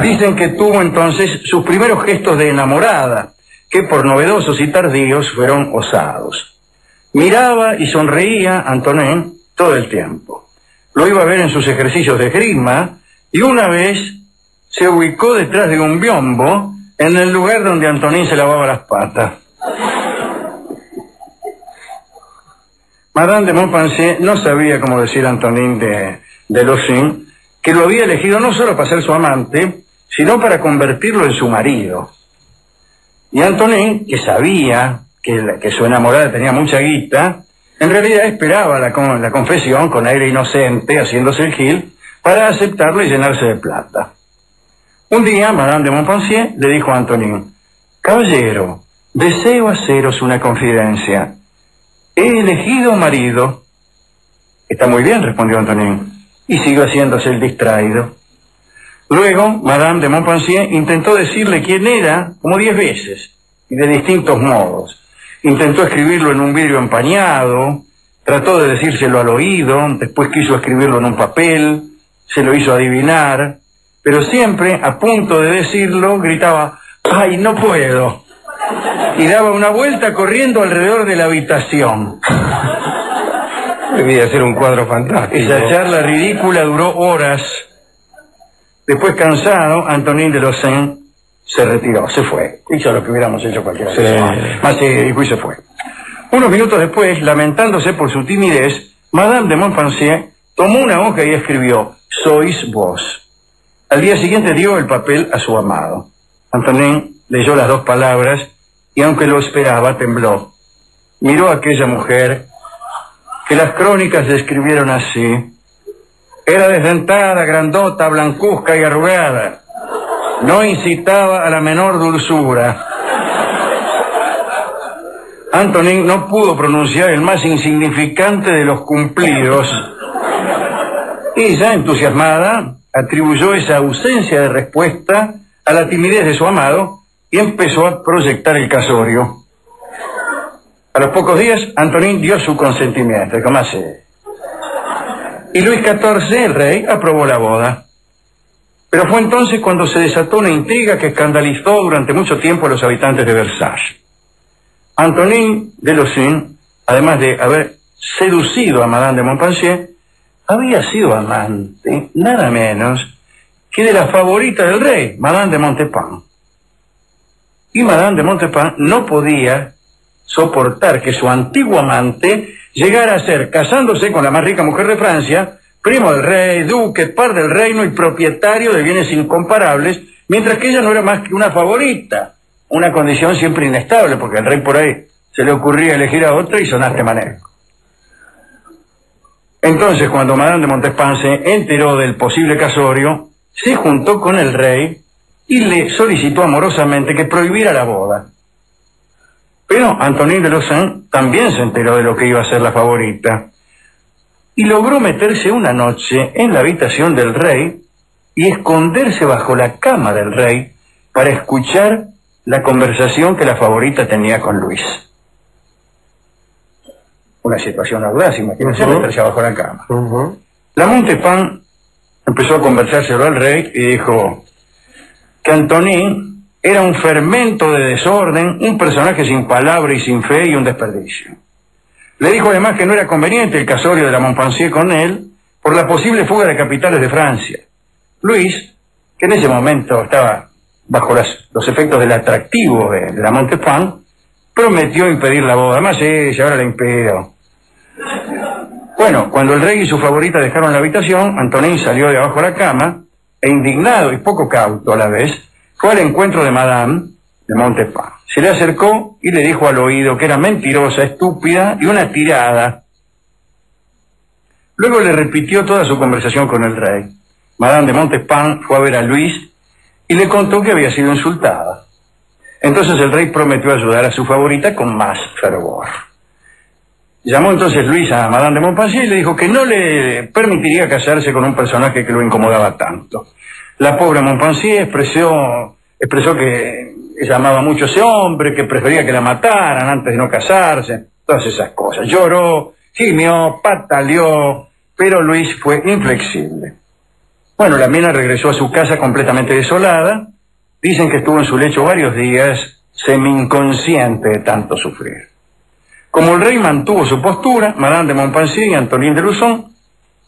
Dicen que tuvo entonces sus primeros gestos de enamorada, que por novedosos y tardíos fueron osados. Miraba y sonreía a Antonin todo el tiempo. Lo iba a ver en sus ejercicios de esgrima y una vez se ubicó detrás de un biombo en el lugar donde Antonin se lavaba las patas. Madame de Montpensier no sabía cómo decir a Antonin de Lucin que lo había elegido no solo para ser su amante, sino para convertirlo en su marido. Y Antonin, que sabía que su enamorada tenía mucha guita, en realidad esperaba la confesión con aire inocente, haciéndose el gil, para aceptarlo y llenarse de plata. Un día, Madame de Montpensier le dijo a Antonin: «Caballero, deseo haceros una confidencia. He elegido marido». «Está muy bien», respondió Antonin, y siguió haciéndose el distraído. Luego, Madame de Montpensier intentó decirle quién era como 10 veces, y de distintos modos. Intentó escribirlo en un vidrio empañado, trató de decírselo al oído, después quiso escribirlo en un papel, se lo hizo adivinar, pero siempre, a punto de decirlo, gritaba: «¡Ay, no puedo!» y daba una vuelta corriendo alrededor de la habitación. Debía ser un cuadro fantástico. Esa charla ridícula duró horas. Después, cansado, Antonin de Lucin se retiró, se fue. Hizo lo que hubiéramos hecho cualquiera. Más se dijo y se fue. Unos minutos después, lamentándose por su timidez, Madame de Montpensier tomó una hoja y escribió: «Sois vos». Al día siguiente dio el papel a su amado. Antonin leyó las 2 palabras y, aunque lo esperaba, tembló. Miró a aquella mujer que las crónicas describieron así. Era desdentada, grandota, blancuzca y arrugada. No incitaba a la menor dulzura. Antonin no pudo pronunciar el más insignificante de los cumplidos. Ella, entusiasmada, atribuyó esa ausencia de respuesta a la timidez de su amado y empezó a proyectar el casorio. A los pocos días, Antonin dio su consentimiento. ¿Cómo hace? Y Luis XIV, el rey, aprobó la boda. Pero fue entonces cuando se desató una intriga que escandalizó durante mucho tiempo a los habitantes de Versalles. Antonin de Lauzun, además de haber seducido a Madame de Montpensier, había sido amante, nada menos, que de la favorita del rey, Madame de Montespan. Y Madame de Montespan no podía soportar que su antiguo amante llegara a ser, casándose con la más rica mujer de Francia, primo del rey, duque, par del reino y propietario de bienes incomparables, mientras que ella no era más que una favorita, una condición siempre inestable, porque al rey por ahí se le ocurría elegir a otra y sonaste manejo. Entonces, cuando Madame de Montespan se enteró del posible casorio, se juntó con el rey y le solicitó amorosamente que prohibiera la boda. Pero Antonin de Lauzun también se enteró de lo que iba a ser la favorita y logró meterse una noche en la habitación del rey y esconderse bajo la cama del rey para escuchar la conversación que la favorita tenía con Luis. Una situación audaz, imagínense, meterse bajo la cama. La Montespan empezó a conversárselo al rey y dijo que Antonin era un fermento de desorden, un personaje sin palabra y sin fe y un desperdicio. Le dijo además que no era conveniente el casorio de la Montpensier con él por la posible fuga de capitales de Francia. Luis, que en ese momento estaba bajo los efectos del atractivo de la Montespan, prometió impedir la boda. Además, ahora la impidió. Bueno, cuando el rey y su favorita dejaron la habitación, Antonin salió de abajo de la cama e, indignado y poco cauto a la vez, fue al encuentro de Madame de Montespan. Se le acercó y le dijo al oído que era mentirosa, estúpida y una tirada. Luego le repitió toda su conversación con el rey. Madame de Montespan fue a ver a Luis y le contó que había sido insultada. Entonces el rey prometió ayudar a su favorita con más fervor. Llamó entonces Luis a Madame de Montpensier y le dijo que no le permitiría casarse con un personaje que lo incomodaba tanto. La pobre Montpensier expresó que ella amaba mucho a ese hombre, que prefería que la mataran antes de no casarse, todas esas cosas. Lloró, gimió, pataleó, pero Luis fue inflexible. Bueno, la mina regresó a su casa completamente desolada. Dicen que estuvo en su lecho varios días, semi-inconsciente de tanto sufrir. Como el rey mantuvo su postura, Madame de Montpensier y Antonin de Lauzun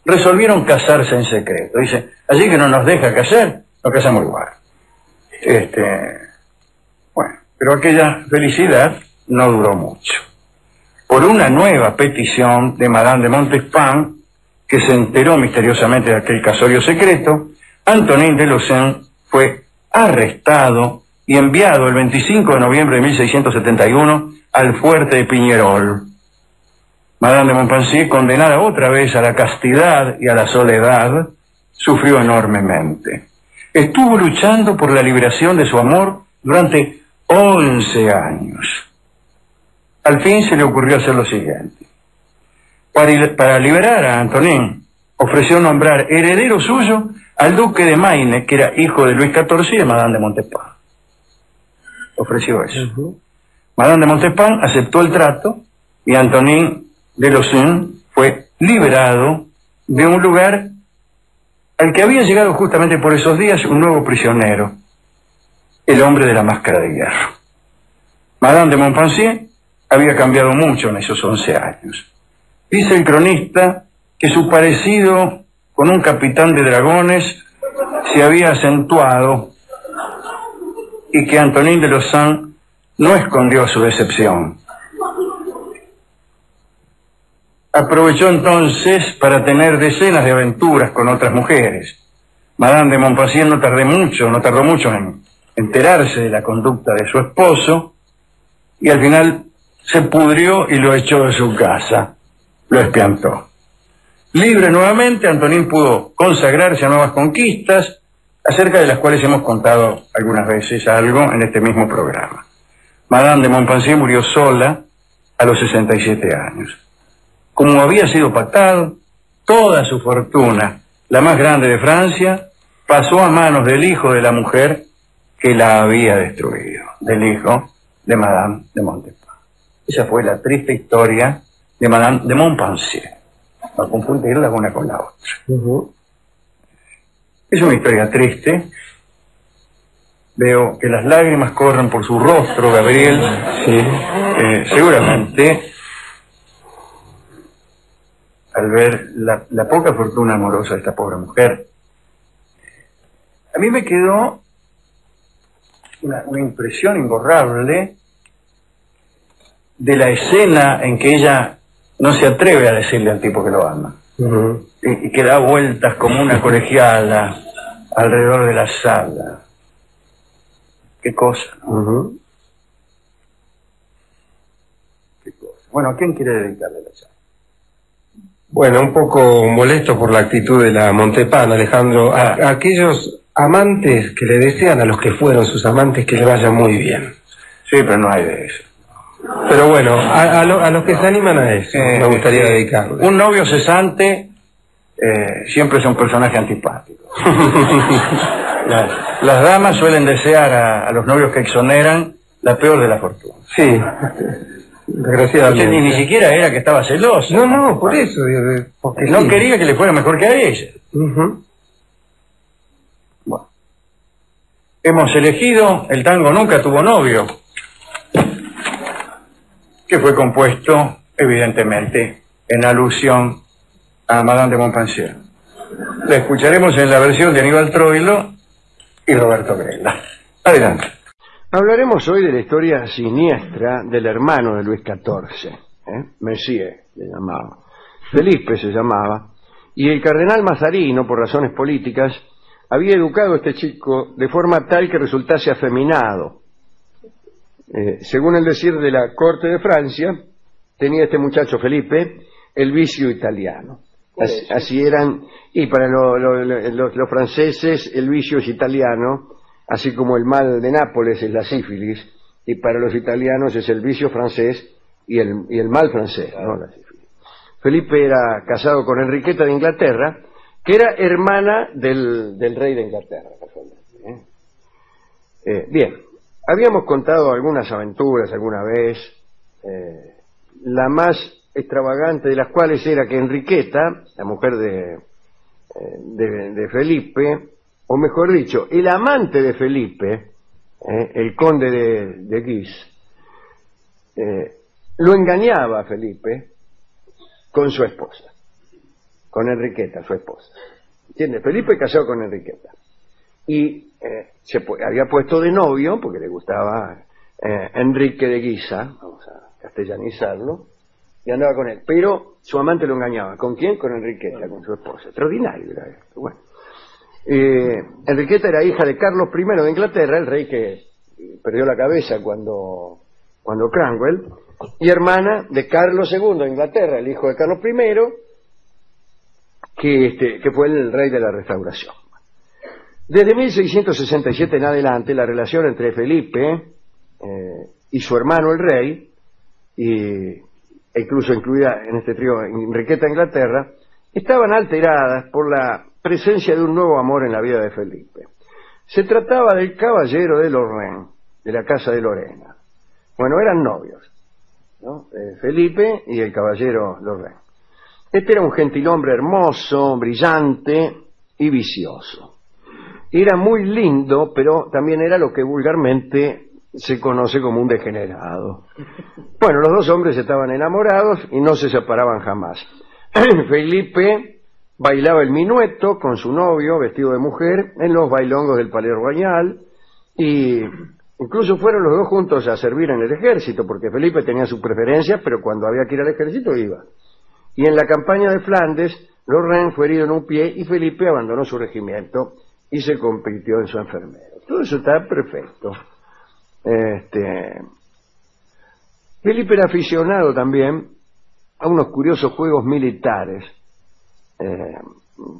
resolvieron casarse en secreto. Dice, allí que no nos deja casar, nos casamos igual. Bueno, pero aquella felicidad no duró mucho. Por una nueva petición de Madame de Montespan, que se enteró misteriosamente de aquel casorio secreto, Antonin de Lauzun fue arrestado y enviado el 25 de noviembre de 1671 al fuerte de Piñerol. Madame de Montpensier, condenada otra vez a la castidad y a la soledad, sufrió enormemente. Estuvo luchando por la liberación de su amor durante 11 años. Al fin se le ocurrió hacer lo siguiente. Para liberar a Antonin, ofreció nombrar heredero suyo al duque de Maine, que era hijo de Luis XIV y de Madame de Montespan. Ofreció eso. Madame de Montespan aceptó el trato y Antonin de Lauzun fue liberado de un lugar al que había llegado justamente por esos días un nuevo prisionero, el hombre de la máscara de hierro. Madame de Montpensier había cambiado mucho en esos 11 años. Dice el cronista que su parecido con un capitán de dragones se había acentuado y que Antonin de Lauzun no escondió su decepción. aprovechó entonces para tener decenas de aventuras con otras mujeres. Madame de Montpensier no tardó mucho en enterarse de la conducta de su esposo, y al final se pudrió y lo echó de su casa, lo espiantó. Libre nuevamente, Antonin pudo consagrarse a nuevas conquistas, acerca de las cuales hemos contado algunas veces algo en este mismo programa. Madame de Montpensier murió sola a los 67 años. Como había sido pactado, toda su fortuna, la más grande de Francia, pasó a manos del hijo de la mujer que la había destruido, del hijo de Madame de Montespan. Esa fue la triste historia de Madame de Montpensier, para confundirla una con la otra. Es una historia triste. Veo que las lágrimas corren por su rostro, Gabriel. Sí. Seguramente, al ver la poca fortuna amorosa de esta pobre mujer, a mí me quedó una impresión imborrable de la escena en que ella no se atreve a decirle al tipo que lo ama. Y que da vueltas como una colegiala alrededor de la sala. Qué cosa, ¿no? Qué cosa. Bueno, ¿a quién quiere dedicarle la sala? Bueno, un poco molesto por la actitud de la Montespan, Alejandro. A aquellos amantes que le desean a los que fueron sus amantes que le vaya muy bien. Sí, pero no hay de eso. Pero bueno, a los que se animan a eso, me gustaría dedicarle. Un novio cesante siempre es un personaje antipático. Las damas suelen desear a los novios que exoneran la peor de la fortuna. Sí, desgraciadamente. Ni siquiera era que estaba celoso. No, por eso. Porque no quería que le fuera mejor que a ella. Bueno. Hemos elegido el tango Nunca tuvo novio, que fue compuesto, evidentemente, en alusión a Madame de Montpensier. La escucharemos en la versión de Aníbal Troilo y Roberto Grela. Adelante. Hablaremos hoy de la historia siniestra del hermano de Luis XIV, Messier le llamaba. Felipe se llamaba, y el cardenal Mazarino, por razones políticas, había educado a este chico de forma tal que resultase afeminado. Según el decir de la corte de Francia, tenía este muchacho Felipe el vicio italiano. Así eran, y para los franceses el vicio es italiano, así como el mal de Nápoles es la sífilis, y para los italianos es el vicio francés y el mal francés, ¿no? La sífilis. Felipe era casado con Enriqueta de Inglaterra, que era hermana del rey de Inglaterra. Bien, habíamos contado algunas aventuras alguna vez, la más extravagante de las cuales era que Enriqueta, la mujer de Felipe, o mejor dicho, el amante de Felipe, el conde de Guise, lo engañaba a Felipe con su esposa, con Enriqueta, su esposa. ¿Entiendes? Felipe casado con Enriqueta. Y había puesto de novio, porque le gustaba Enrique de Guisa, vamos a castellanizarlo, y andaba con él. Pero su amante lo engañaba. ¿Con quién? Con Enriqueta, con su esposa. Extraordinario era esto. Bueno. Enriqueta era hija de Carlos I de Inglaterra, el rey que perdió la cabeza cuando Cromwell, y hermana de Carlos II de Inglaterra, el hijo de Carlos I, que fue el rey de la Restauración. Desde 1667 en adelante, la relación entre Felipe y su hermano el rey, e incluso incluida en este trío Enriqueta de Inglaterra, estaban alteradas por la presencia de un nuevo amor en la vida de Felipe. Se trataba del caballero de Lorraine, de la casa de Lorena. Bueno, eran novios, ¿no? Felipe y el caballero Lorraine. Este era un gentilhombre hermoso, brillante y vicioso. Era muy lindo, pero también era lo que vulgarmente se conoce como un degenerado. Bueno, los dos hombres estaban enamorados y no se separaban jamás. Felipe bailaba el minueto con su novio, vestido de mujer, en los bailongos del Palais Royal, y incluso fueron los dos juntos a servir en el ejército, porque Felipe tenía su preferencia, pero cuando había que ir al ejército iba. Y en la campaña de Flandes, Lorraine fue herido en un pie y Felipe abandonó su regimiento y se convirtió en su enfermero. Todo eso está perfecto. Felipe era aficionado también a unos curiosos juegos militares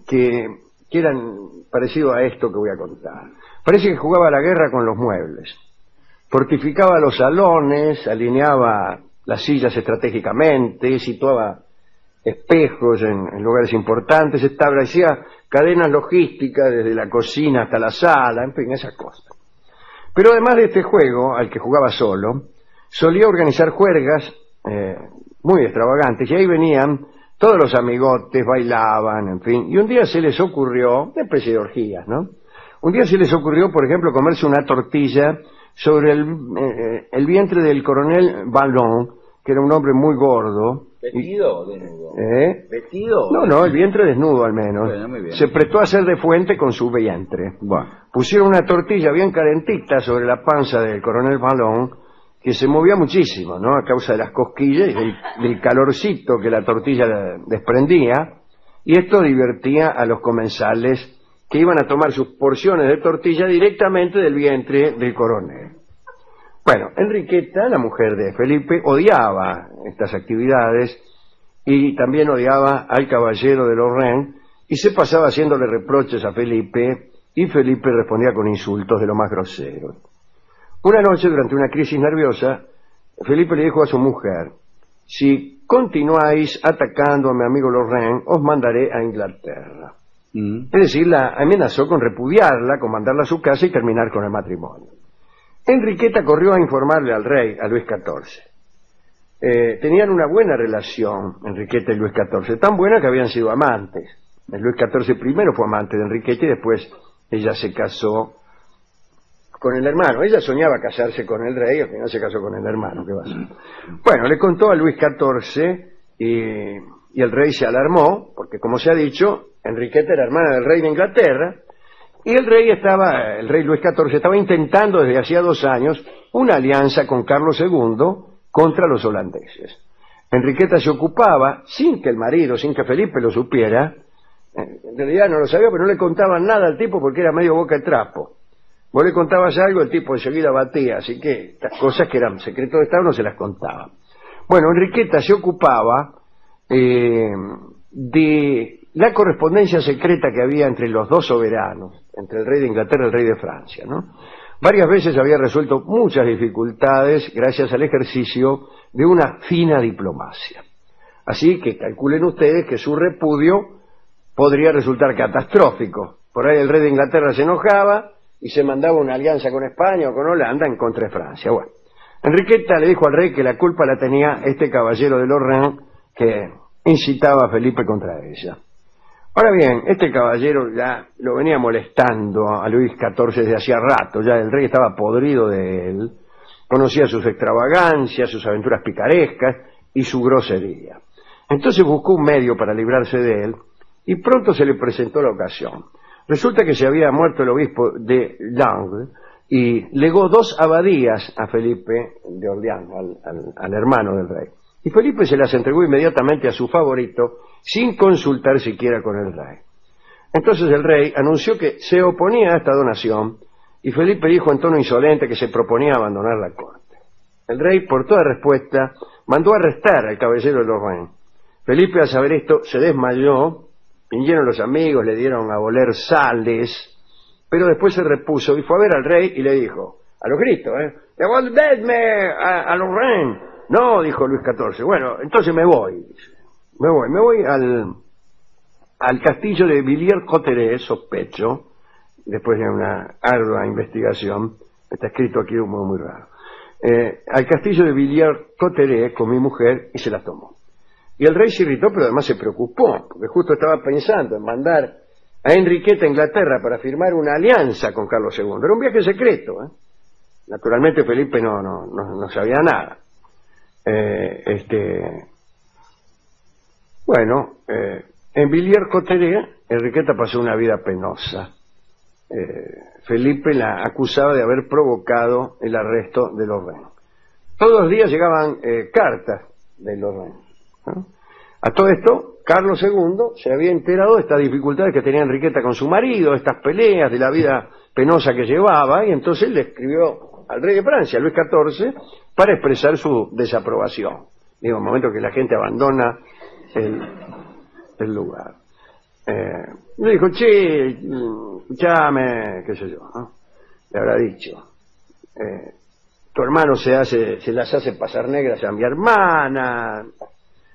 que eran parecidos a esto que voy a contar. Parece que jugaba a la guerra con los muebles. Fortificaba los salones, alineaba las sillas estratégicamente, situaba espejos en lugares importantes, establecía cadenas logísticas desde la cocina hasta la sala, en fin, esas cosas. Pero además de este juego, al que jugaba solo, solía organizar juergas muy extravagantes, y ahí venían todos los amigotes, bailaban, en fin, y un día se les ocurrió, una especie de orgías, ¿no? Un día se les ocurrió, por ejemplo, comerse una tortilla sobre el vientre del coronel Vallon, que era un hombre muy gordo. ¿Vestido o desnudo? ¿Vestido? No, el vientre desnudo al menos. Bueno, muy bien. Se prestó a hacer de fuente con su vientre. Bueno. Pusieron una tortilla bien calentita sobre la panza del coronel Vallon, que se movía muchísimo, ¿no? A causa de las cosquillas y del calorcito que la tortilla desprendía, y esto divertía a los comensales que iban a tomar sus porciones de tortilla directamente del vientre del coronel. Bueno, Enriqueta, la mujer de Felipe, odiaba estas actividades y también odiaba al caballero de Lorraine y se pasaba haciéndole reproches a Felipe, y Felipe respondía con insultos de lo más groseros. Una noche, durante una crisis nerviosa, Felipe le dijo a su mujer: si continuáis atacando a mi amigo Lorraine, os mandaré a Inglaterra. Es decir, la amenazó con repudiarla, con mandarla a su casa y terminar con el matrimonio. Enriqueta corrió a informarle al rey, a Luis XIV. Tenían una buena relación, Enriqueta y Luis XIV, tan buena que habían sido amantes. El Luis XIV primero fue amante de Enriqueta y después ella se casó con el hermano. Ella soñaba casarse con el rey, al final se casó con el hermano. ¿Qué va a hacer? Bueno, le contó a Luis XIV y el rey se alarmó, porque como se ha dicho, Enriqueta era hermana del rey de Inglaterra, y el rey Luis XIV estaba intentando desde hacía 2 años una alianza con Carlos II contra los holandeses. Enriqueta se ocupaba, sin que el marido, sin que Felipe lo supiera, en realidad no lo sabía, pero no le contaban nada al tipo porque era medio boca de trapo. Vos le contabas algo, el tipo enseguida batía, así que estas cosas que eran secretos de Estado no se las contaba. Bueno, Enriqueta se ocupaba de la correspondencia secreta que había entre los dos soberanos, entre el rey de Inglaterra y el rey de Francia, ¿no? Varias veces había resuelto muchas dificultades gracias al ejercicio de una fina diplomacia. Así que calculen ustedes que su repudio podría resultar catastrófico. Por ahí el rey de Inglaterra se enojaba y se mandaba una alianza con España o con Holanda en contra de Francia. Bueno, Enriqueta le dijo al rey que la culpa la tenía este caballero de Lorraine que incitaba a Felipe contra ella. Ahora bien, este caballero ya lo venía molestando a Luis XIV desde hacía rato, ya el rey estaba podrido de él, conocía sus extravagancias, sus aventuras picarescas y su grosería. Entonces buscó un medio para librarse de él y pronto se le presentó la ocasión. Resulta que se había muerto el obispo de Langres y legó 2 abadías a Felipe de Orleans, al hermano del rey. Y Felipe se las entregó inmediatamente a su favorito, sin consultar siquiera con el rey. Entonces el rey anunció que se oponía a esta donación, y Felipe dijo en tono insolente que se proponía abandonar la corte. El rey, por toda respuesta, mandó arrestar al caballero de Lorraine. Felipe, al saber esto, se desmayó, vinieron los amigos, le dieron a oler sales, pero después se repuso y fue a ver al rey y le dijo, a los gritos, ¡devolvedme a Lorraine! No, dijo Luis XIV, bueno, entonces me voy al castillo de Villiers-Cotterêts, sospecho, después de una ardua investigación, está escrito aquí de un modo muy raro, al castillo de Villiers-Cotterêts con mi mujer y se la tomó. Y el rey se irritó, pero además se preocupó, porque justo estaba pensando en mandar a Enriqueta a Inglaterra para firmar una alianza con Carlos II. Era un viaje secreto, Naturalmente Felipe no sabía nada. En Villiers-Cotterêts, Enriqueta pasó una vida penosa. Felipe la acusaba de haber provocado el arresto de Lorraine. Todos los días llegaban cartas de Lorraine, ¿no? A todo esto, Carlos II se había enterado de estas dificultades que tenía Enriqueta con su marido, estas peleas, de la vida penosa que llevaba, y entonces le escribió al rey de Francia, Luis XIV, para expresar su desaprobación. Digo, un momento que la gente abandona el lugar. Le dijo, che, escuchame, qué sé yo, ¿no? Le habrá dicho, tu hermano se las hace pasar negras a mi hermana.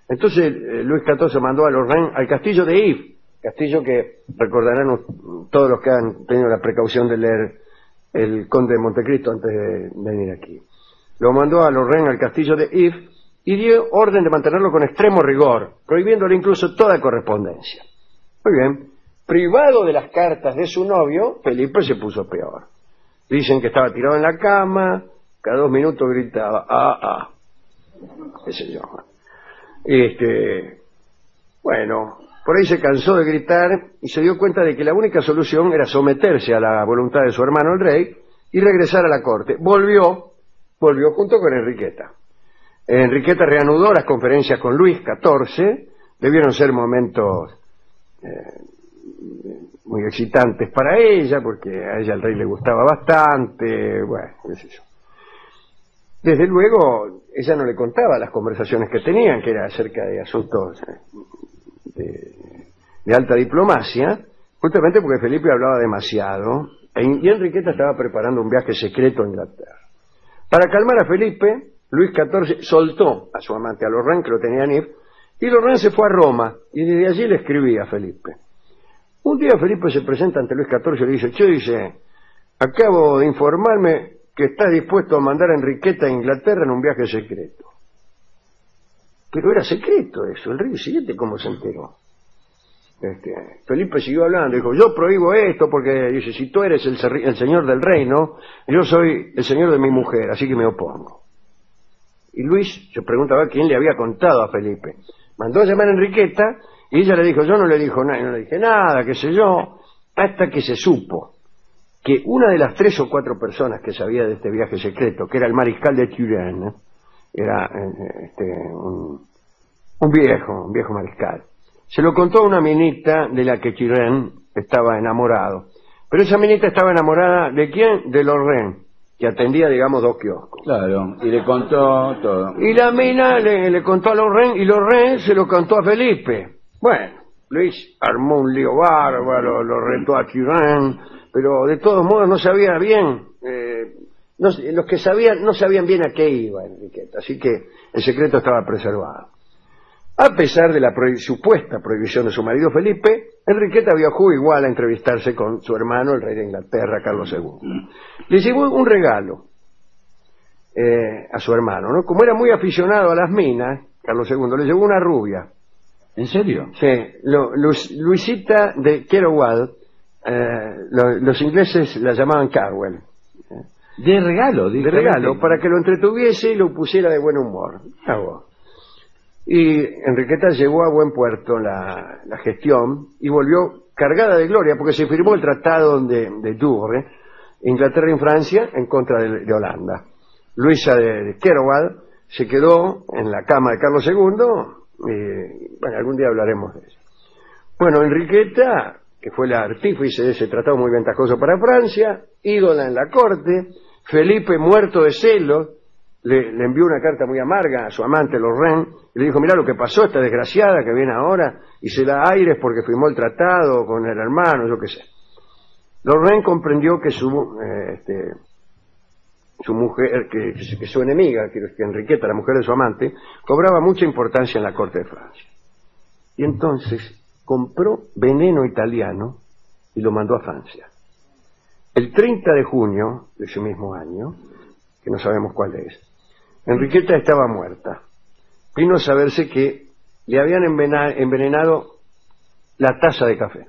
Entonces Luis XIV mandó a Lorraine al castillo de If, castillo que recordarán todos los que han tenido la precaución de leer El Conde de Montecristo antes de venir aquí. Lo mandó a Lorraine al castillo de If y dio orden de mantenerlo con extremo rigor, prohibiéndole incluso toda correspondencia. Muy bien, privado de las cartas de su novio, Felipe se puso peor. Dicen que estaba tirado en la cama, cada 2 minutos gritaba, qué sé yo. Bueno, por ahí se cansó de gritar y se dio cuenta de que la única solución era someterse a la voluntad de su hermano el rey y regresar a la corte. Volvió junto con Enriqueta. Enriqueta reanudó las conferencias con Luis XIV, debieron ser momentos muy excitantes para ella, porque a ella el rey le gustaba bastante, bueno, qué sé yo. Desde luego, ella no le contaba las conversaciones que tenían, que era acerca de asuntos de alta diplomacia, justamente porque Felipe hablaba demasiado, y Enriqueta estaba preparando un viaje secreto a Inglaterra. Para calmar a Felipe, Luis XIV soltó a su amante, a Lorraine, que lo tenía en If, y Lorraine se fue a Roma, y desde allí le escribía a Felipe. Un día Felipe se presenta ante Luis XIV y le dice, dice, acabo de informarme que estás dispuesto a mandar a Enriqueta a Inglaterra en un viaje secreto. Pero era secreto eso, el rey siguiente cómo se enteró. Felipe siguió hablando, dijo, yo prohíbo esto porque, dice, si tú eres el señor del reino, yo soy el señor de mi mujer, así que me opongo. Y Luis se preguntaba quién le había contado a Felipe. Mandó a llamar a Enriqueta y ella le dijo, yo no le dije nada, qué sé yo, hasta que se supo que una de las 3 o 4 personas que sabía de este viaje secreto, que era el mariscal de Turenne, era un viejo mariscal, se lo contó a una minita de la que Turenne estaba enamorado. Pero esa minita estaba enamorada ¿de quién? De Lorraine, que atendía, digamos, 2 kioscos. Claro, y le contó todo. Y la mina le contó a Lorraine, y Lorraine se lo contó a Felipe. Bueno, Luis armó un lío bárbaro, lo retó a Turenne, pero de todos modos no sabía bien, los que sabían no sabían bien a qué iba Enriqueta, así que el secreto estaba preservado. A pesar de la supuesta prohibición de su marido Felipe, Enriqueta viajó igual a entrevistarse con su hermano, el rey de Inglaterra, Carlos II. Le llevó un regalo a su hermano, ¿no? Como era muy aficionado a las minas, Carlos II le llevó una rubia. ¿En serio? Sí, Luisita de Querowal, los ingleses la llamaban Carwell. De regalo, de regalo, para que lo entretuviese y lo pusiera de buen humor. Y Enriqueta llevó a buen puerto la gestión y volvió cargada de gloria, porque se firmó el tratado de Douvres, Inglaterra y Francia, en contra de Holanda. Luisa de Querowal se quedó en la cama de Carlos II, y bueno, algún día hablaremos de eso. Bueno, Enriqueta, que fue la artífice de ese tratado muy ventajoso para Francia, ídola en la corte, Felipe, muerto de celos, le envió una carta muy amarga a su amante Lorraine, y le dijo, mirá lo que pasó, esta desgraciada que viene ahora, y se da aires porque firmó el tratado con el hermano, yo qué sé. Lorraine comprendió que su mujer, que su enemiga, que Enriqueta, la mujer de su amante, cobraba mucha importancia en la corte de Francia. Y entonces compró veneno italiano y lo mandó a Francia. El 30 de junio de ese mismo año, que no sabemos cuál es, Enriqueta estaba muerta. Vino a saberse que le habían envenenado la taza de café.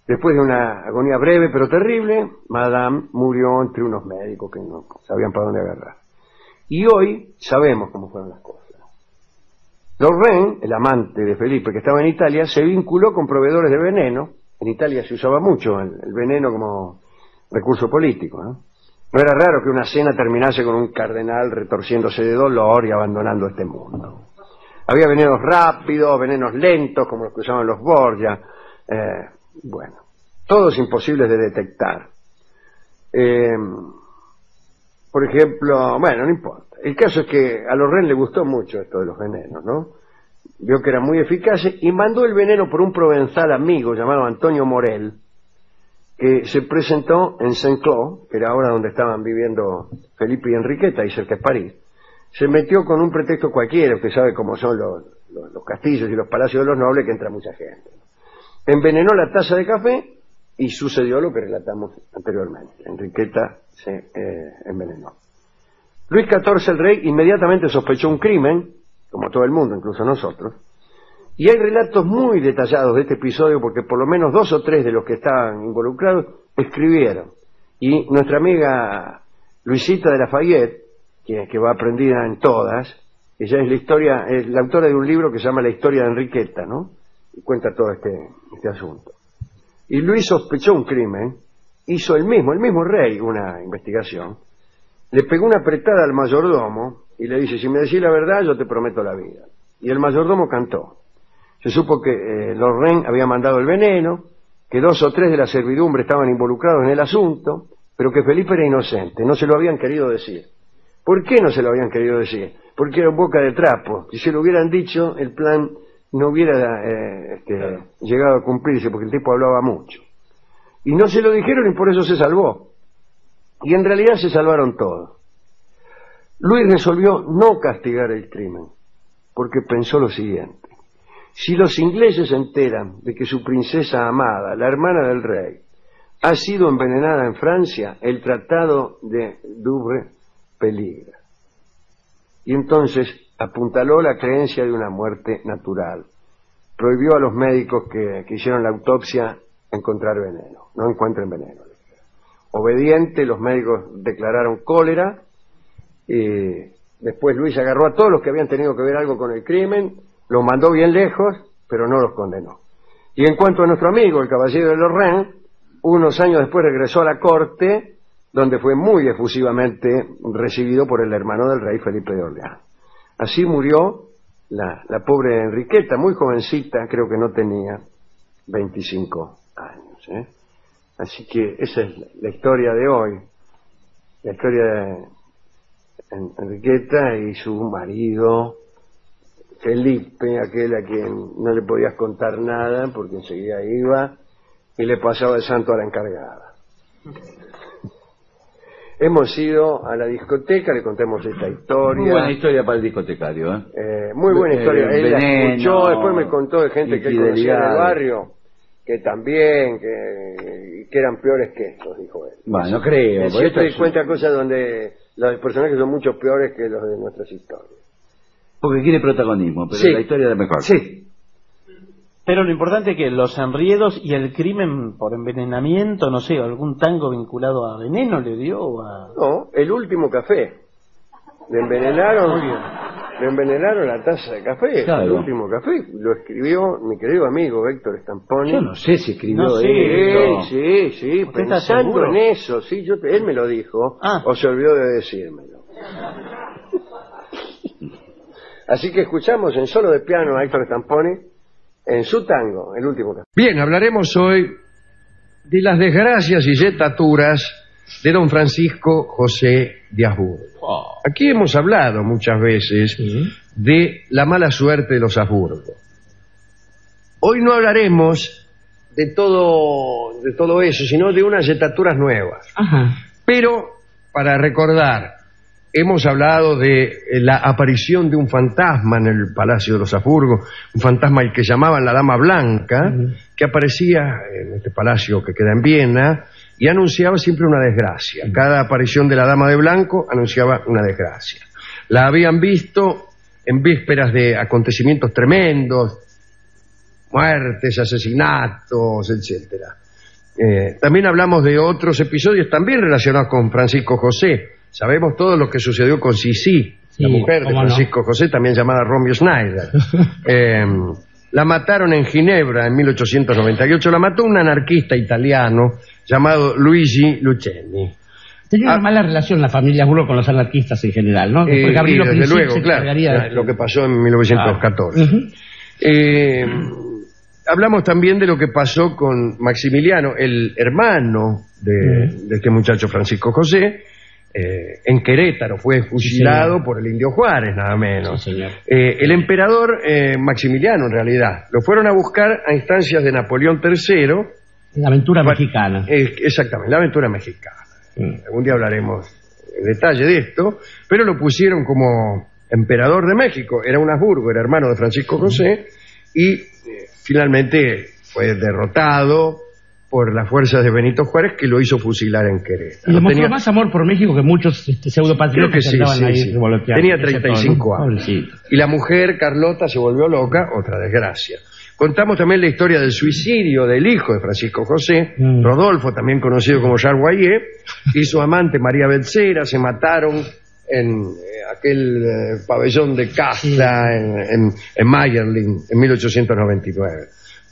Después de una agonía breve pero terrible, Madame murió entre unos médicos que no sabían para dónde agarrar. Y hoy sabemos cómo fueron las cosas. Lorraine, el amante de Felipe que estaba en Italia, se vinculó con proveedores de veneno. En Italia se usaba mucho el veneno como recurso político, ¿no? No era raro que una cena terminase con un cardenal retorciéndose de dolor y abandonando este mundo. Había venenos rápidos, venenos lentos, como los que usaban los Borgia. Bueno, todos imposibles de detectar. Por ejemplo, bueno, no importa. El caso es que a Lorraine le gustó mucho esto de los venenos, ¿no? Vio que eran muy eficaces y mandó el veneno por un provenzal amigo llamado Antonio Morel, que se presentó en Saint-Cloud, que era ahora donde estaban viviendo Felipe y Enriqueta, ahí cerca de París. Se metió con un pretexto cualquiera, usted sabe cómo son los castillos y los palacios de los nobles, que entra mucha gente. Envenenó la taza de café y sucedió lo que relatamos anteriormente. Enriqueta se envenenó. Luis XIV, el rey, inmediatamente sospechó un crimen, como todo el mundo, incluso nosotros, y hay relatos muy detallados de este episodio porque por lo menos 2 o 3 de los que estaban involucrados escribieron. Y nuestra amiga Luisita de Lafayette, que va aprendida en todas, ella es la autora de un libro que se llama La historia de Enriqueta, ¿no? Y cuenta todo este asunto. Y Luis sospechó un crimen, hizo el mismo rey una investigación, le pegó una apretada al mayordomo y le dice: si me decís la verdad yo te prometo la vida. Y el mayordomo cantó. Se supo que Lorraine había mandado el veneno, que 2 o 3 de la servidumbre estaban involucrados en el asunto, pero que Felipe era inocente, no se lo habían querido decir. ¿Por qué no se lo habían querido decir? Porque era boca de trapo. Si se lo hubieran dicho, el plan no hubiera llegado a cumplirse, porque el tipo hablaba mucho. Y no se lo dijeron y por eso se salvó. Y en realidad se salvaron todos. Luis resolvió no castigar el crimen, porque pensó lo siguiente: si los ingleses se enteran de que su princesa amada, la hermana del rey, ha sido envenenada en Francia, el tratado de Douvres peligra. Y entonces apuntaló la creencia de una muerte natural. Prohibió a los médicos que hicieron la autopsia encontrar veneno. No encuentren veneno. Obediente, los médicos declararon cólera. Después Luis agarró a todos los que habían tenido que ver algo con el crimen, los mandó bien lejos, pero no los condenó. Y en cuanto a nuestro amigo, el caballero de Lorraine, unos años después regresó a la corte, donde fue muy efusivamente recibido por el hermano del rey, Felipe de Orleans. Así murió la pobre Enriqueta, muy jovencita, creo que no tenía 25 años. Así que esa es la historia de hoy, la historia de Enriqueta y su marido, Felipe, aquel a quien no le podías contar nada, porque enseguida iba y le pasaba el santo a la encargada. Hemos ido a la discoteca, le contamos esta historia. Muy buena historia para el discotecario, muy buena historia. Él la escuchó, después me contó de gente que él conocía en el barrio, que también, que eran peores que estos, dijo él. Bueno, no creo. Siempre cuenta cosas donde los personajes son mucho peores que los de nuestras historias. Porque quiere protagonismo, pero sí, la historia era mejor. Sí. Pero lo importante es que los enriedos y el crimen por envenenamiento, no sé, algún tango vinculado a veneno le dio a... No, el último café. Le envenenaron la taza de café, claro. El último café. Lo escribió mi querido amigo Héctor Stamponi. Yo no sé si escribió Sí, pensando en eso, sí, él me lo dijo, o se olvidó de decírmelo. Así que escuchamos en solo de piano a Héctor Stamponi en su tango, el último café. Bien, hablaremos hoy de las desgracias y yetaturas de don Francisco José de Habsburgo. Aquí hemos hablado muchas veces de la mala suerte de los Habsburgo. Hoy no hablaremos de todo eso, sino de unas yetaturas nuevas. Ajá. Pero, para recordar, hemos hablado de la aparición de un fantasma en el Palacio de los Habsburgo, un fantasma al que llamaban la Dama Blanca, que aparecía en este palacio que queda en Viena y anunciaba siempre una desgracia. Cada aparición de la Dama de Blanco anunciaba una desgracia. La habían visto en vísperas de acontecimientos tremendos, muertes, asesinatos, etc. También hablamos de otros episodios también relacionados con Francisco José. Sabemos todo lo que sucedió con Sissi, la mujer de Francisco José, también llamada Romeo Schneider. La mataron en Ginebra en 1898. La mató un anarquista italiano llamado Luigi Lucchesi. Tenía una mala relación la familia Habsburgo con los anarquistas en general, ¿no? Después Gabriel desde Princip luego, se encargaría claro, lo que pasó en 1914. Hablamos también de lo que pasó con Maximiliano, el hermano de este muchacho Francisco José, en Querétaro. Fue fusilado por el Indio Juárez, nada menos. Sí, señor. El emperador Maximiliano, en realidad, lo fueron a buscar a instancias de Napoleón III. La aventura mexicana. Exactamente, la aventura mexicana. Algún día hablaremos en detalle de esto, pero lo pusieron como emperador de México. Era un Habsburgo, era hermano de Francisco José, y finalmente fue derrotado por las fuerzas de Benito Juárez, que lo hizo fusilar en Querétaro. Y demostró más amor por México que muchos pseudopatriotas que andaban ahí revoloteando. Tenía 35 años. Pobrecito. Y la mujer, Carlota, se volvió loca, otra desgracia. Contamos también la historia del suicidio del hijo de Francisco José, Rodolfo, también conocido como Charles Boyer, y su amante María Becerra. Se mataron en aquel pabellón de Casta, en Mayerling, en 1899.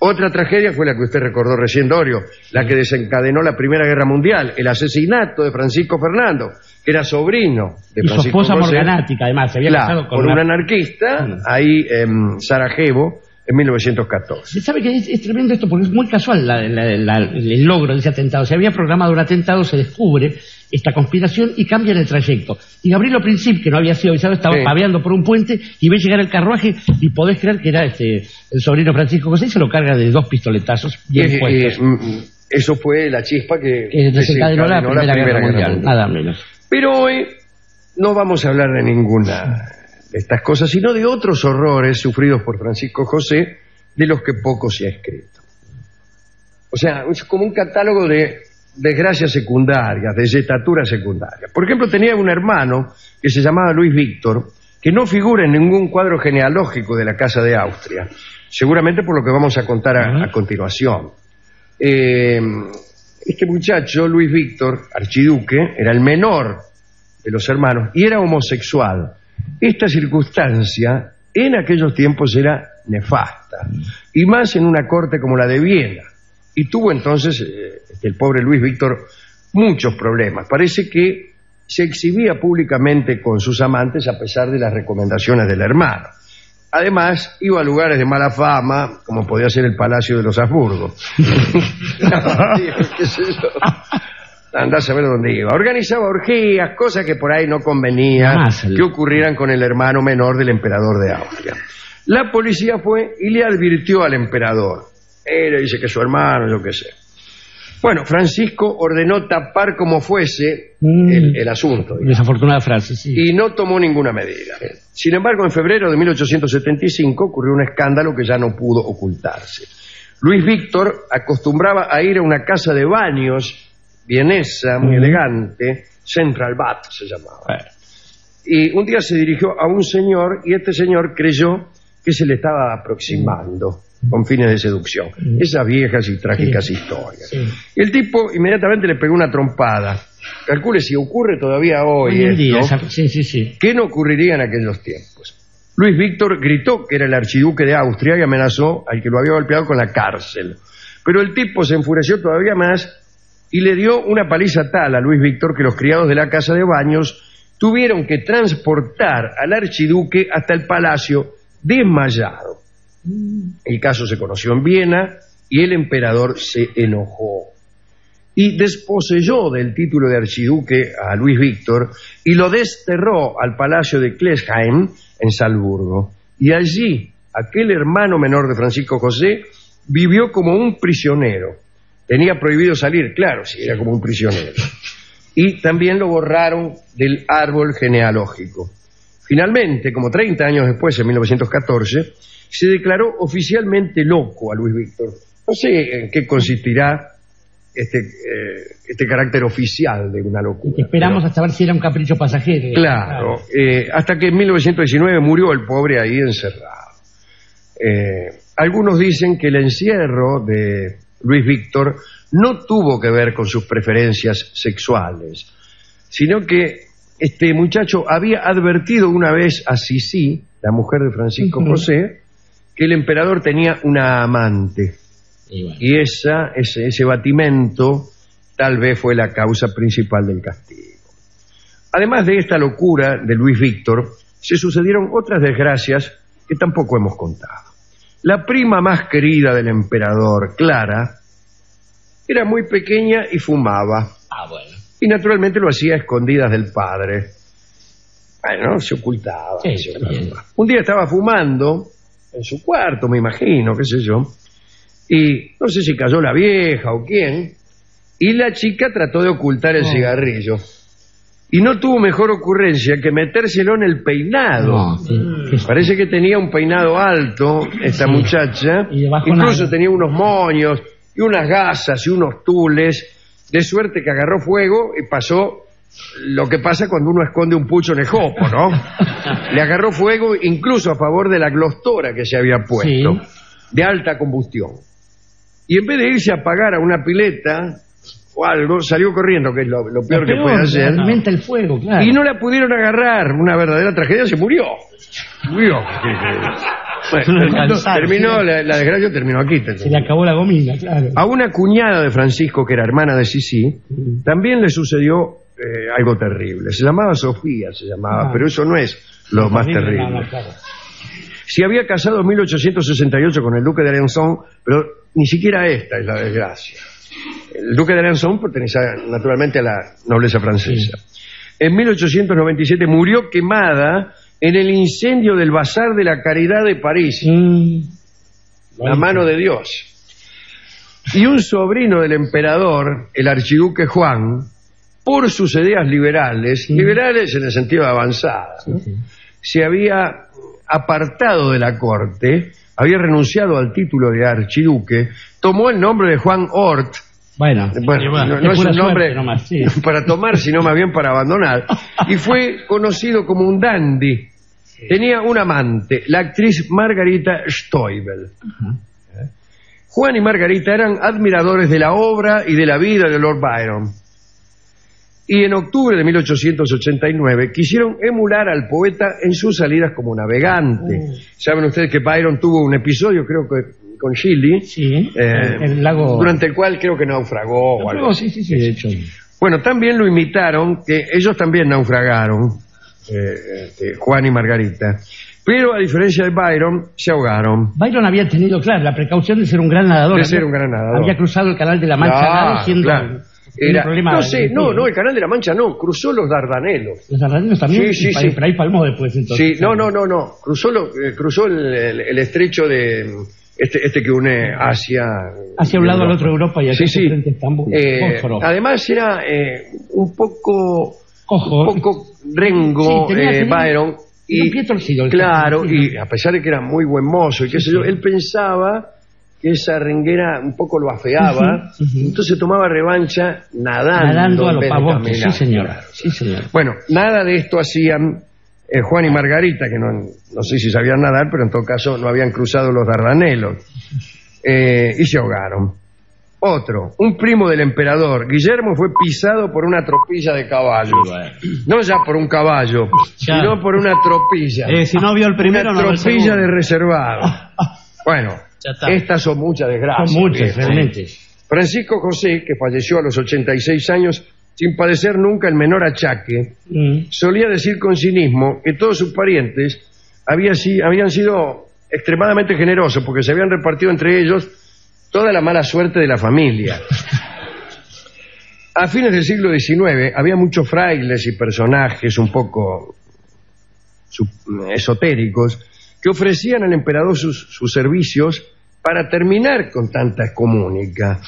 Otra tragedia fue la que usted recordó recién, Dorio, la que desencadenó la Primera Guerra Mundial, el asesinato de Francisco Fernando, que era sobrino de Francisco José. Y su esposa morganática, además, se había casado con un anarquista, ahí en Sarajevo, en 1914. ¿Sabe que es tremendo esto? Porque es muy casual el logro de ese atentado. Se había programado un atentado, se descubre esta conspiración y cambian el trayecto. Y Gabriel Princip, que no había sido avisado, estaba paveando por un puente y ve llegar el carruaje y podés creer que era el sobrino Francisco José, y se lo carga de 2 pistoletazos bien puestos. Eso fue la chispa que desencadenó la Primera Guerra Mundial, nada menos. Pero hoy no vamos a hablar de ninguna de estas cosas, sino de otros horrores sufridos por Francisco José, de los que poco se ha escrito. O sea, es como un catálogo de desgracias secundarias, de desestaturas secundarias. Por ejemplo, tenía un hermano que se llamaba Luis Víctor, que no figura en ningún cuadro genealógico de la Casa de Austria, seguramente por lo que vamos a contar a continuación. Este muchacho, Luis Víctor, archiduque, era el menor de los hermanos y era homosexual. Esta circunstancia en aquellos tiempos era nefasta, y más en una corte como la de Viena, y tuvo entonces el pobre Luis Víctor muchos problemas. Parece que se exhibía públicamente con sus amantes a pesar de las recomendaciones del hermano. Además, iba a lugares de mala fama, como podía ser el Palacio de los Habsburgo. ¿Qué sé yo? Andá a saber dónde iba. Organizaba orgías, cosas que por ahí no convenía que ocurrieran con el hermano menor del emperador de Austria. La policía fue y le advirtió al emperador. Le dice que es su hermano, yo qué sé. Bueno, Francisco ordenó tapar como fuese el asunto. Digamos. Desafortunada frase, sí. Y no tomó ninguna medida. Sin embargo, en febrero de 1875 ocurrió un escándalo que ya no pudo ocultarse. Luis Víctor acostumbraba a ir a una casa de baños vienesa, muy elegante, Central Bath se llamaba. Y un día se dirigió a un señor, y este señor creyó que se le estaba aproximando con fines de seducción. Esas viejas y trágicas historias. Y el tipo inmediatamente le pegó una trompada. Calcule si ocurre todavía hoy esto, ¿qué no ocurriría en aquellos tiempos? Luis Víctor gritó que era el archiduque de Austria y amenazó al que lo había golpeado con la cárcel. Pero el tipo se enfureció todavía más y le dio una paliza tal a Luis Víctor que los criados de la casa de baños tuvieron que transportar al archiduque hasta el palacio desmayado. El caso se conoció en Viena y el emperador se enojó y desposeyó del título de archiduque a Luis Víctor y lo desterró al palacio de Klesheim en Salzburgo. Y allí aquel hermano menor de Francisco José vivió como un prisionero. Tenía prohibido salir, claro, si era como un prisionero. Y también lo borraron del árbol genealógico. Finalmente, como 30 años después, en 1914, se declaró oficialmente loco a Luis Víctor. No sé en qué consistirá este carácter oficial de una locura. Y esperamos hasta ver si era un capricho pasajero. Claro, hasta que en 1919 murió el pobre ahí encerrado. Algunos dicen que el encierro de Luis Víctor no tuvo que ver con sus preferencias sexuales, sino que este muchacho había advertido una vez a Sisi, la mujer de Francisco José, que el emperador tenía una amante. Y ese batimento tal vez fue la causa principal del castigo. Además de esta locura de Luis Víctor, se sucedieron otras desgracias que tampoco hemos contado. La prima más querida del emperador, Clara, era muy pequeña y fumaba. Bueno. Y naturalmente lo hacía a escondidas del padre. Bueno, se ocultaba. Sí, también. Un día estaba fumando en su cuarto, me imagino, qué sé yo, y no sé si cayó la vieja o quién, y la chica trató de ocultar el cigarrillo. Y no tuvo mejor ocurrencia que metérselo en el peinado. Parece que tenía un peinado alto, esta muchacha, Y debajo incluso nada. tenía unos moños y unas gasas y unos tules, de suerte que agarró fuego y pasó lo que pasa cuando uno esconde un pucho en el jopo, ¿no? Le agarró fuego incluso a favor de la glostora que se había puesto, de alta combustión. Y en vez de irse a apagar a una pileta o algo, salió corriendo, que es lo peor que puede hacer. Alimenta el fuego, claro. Y no la pudieron agarrar, una verdadera tragedia, se murió. Murió. Bueno, terminó, la desgracia terminó aquí. Se le acabó la gomina, claro. A una cuñada de Francisco, que era hermana de Sisi, también le sucedió algo terrible. Se llamaba Sofía, pero eso no es lo más terrible. Claro. Se había casado en 1868 con el duque de Alençon, pero ni siquiera esta es la desgracia. El duque de Alençon pertenecía naturalmente a la nobleza francesa. En 1897 murió quemada en el incendio del Bazar de la Caridad de París. La mano de Dios. Y un sobrino del emperador, el archiduque Juan, por sus ideas liberales, liberales en el sentido de avanzada, ¿no? Se había apartado de la corte, había renunciado al título de archiduque, tomó el nombre de Juan Hort. Bueno, no es un nombre nomás, sí. para tomar, sino más bien para abandonar. Y fue conocido como un dandy. Tenía un amante, la actriz Margarita Stoibel. Juan y Margarita eran admiradores de la obra y de la vida de Lord Byron. Y en octubre de 1889 quisieron emular al poeta en sus salidas como navegante. Saben ustedes que Byron tuvo un episodio, creo que con Shelley, el lago... durante el cual creo que naufragó o algo así. Sí, de hecho. Bueno, también lo imitaron, que ellos también naufragaron, Juan y Margarita. Pero a diferencia de Byron, se ahogaron. Byron había tenido, claro, la precaución de ser un gran nadador. Había cruzado el Canal de la Mancha nada, siendo... Era, no sé, no, el Canal de la Mancha no, cruzó los Dardanelos. ¿Los Dardanelos también? Sí. Por ahí palmó después, entonces. Sí, no, cruzó el estrecho de... Este que une Asia... Hacia un lado al otro Europa y hacia frente a Estambul. Además era un poco... Cojo. Un poco rengo, tenía un Byron. pie torcido. Claro, y a pesar de que era muy buen mozo y qué sé yo, él pensaba que esa renguera un poco lo afeaba, entonces tomaba revancha nadando a los pavotes, sí señor. Bueno, nada de esto hacían Juan y Margarita, que no sé si sabían nadar, pero en todo caso no habían cruzado los Dardanelos, y se ahogaron. Otro, un primo del emperador, Guillermo, fue pisado por una tropilla de caballos. No ya por un caballo, sino por una tropilla. Si no vio el primero, una no tropilla de reservado. Bueno, estas son muchas desgracias. Son muchas, realmente. Francisco José, que falleció a los 86 años sin padecer nunca el menor achaque, solía decir con cinismo que todos sus parientes habían sido extremadamente generosos porque se habían repartido entre ellos toda la mala suerte de la familia. A fines del siglo XIX había muchos frailes y personajes un poco esotéricos que ofrecían al emperador sus servicios para terminar con tanta excomunica.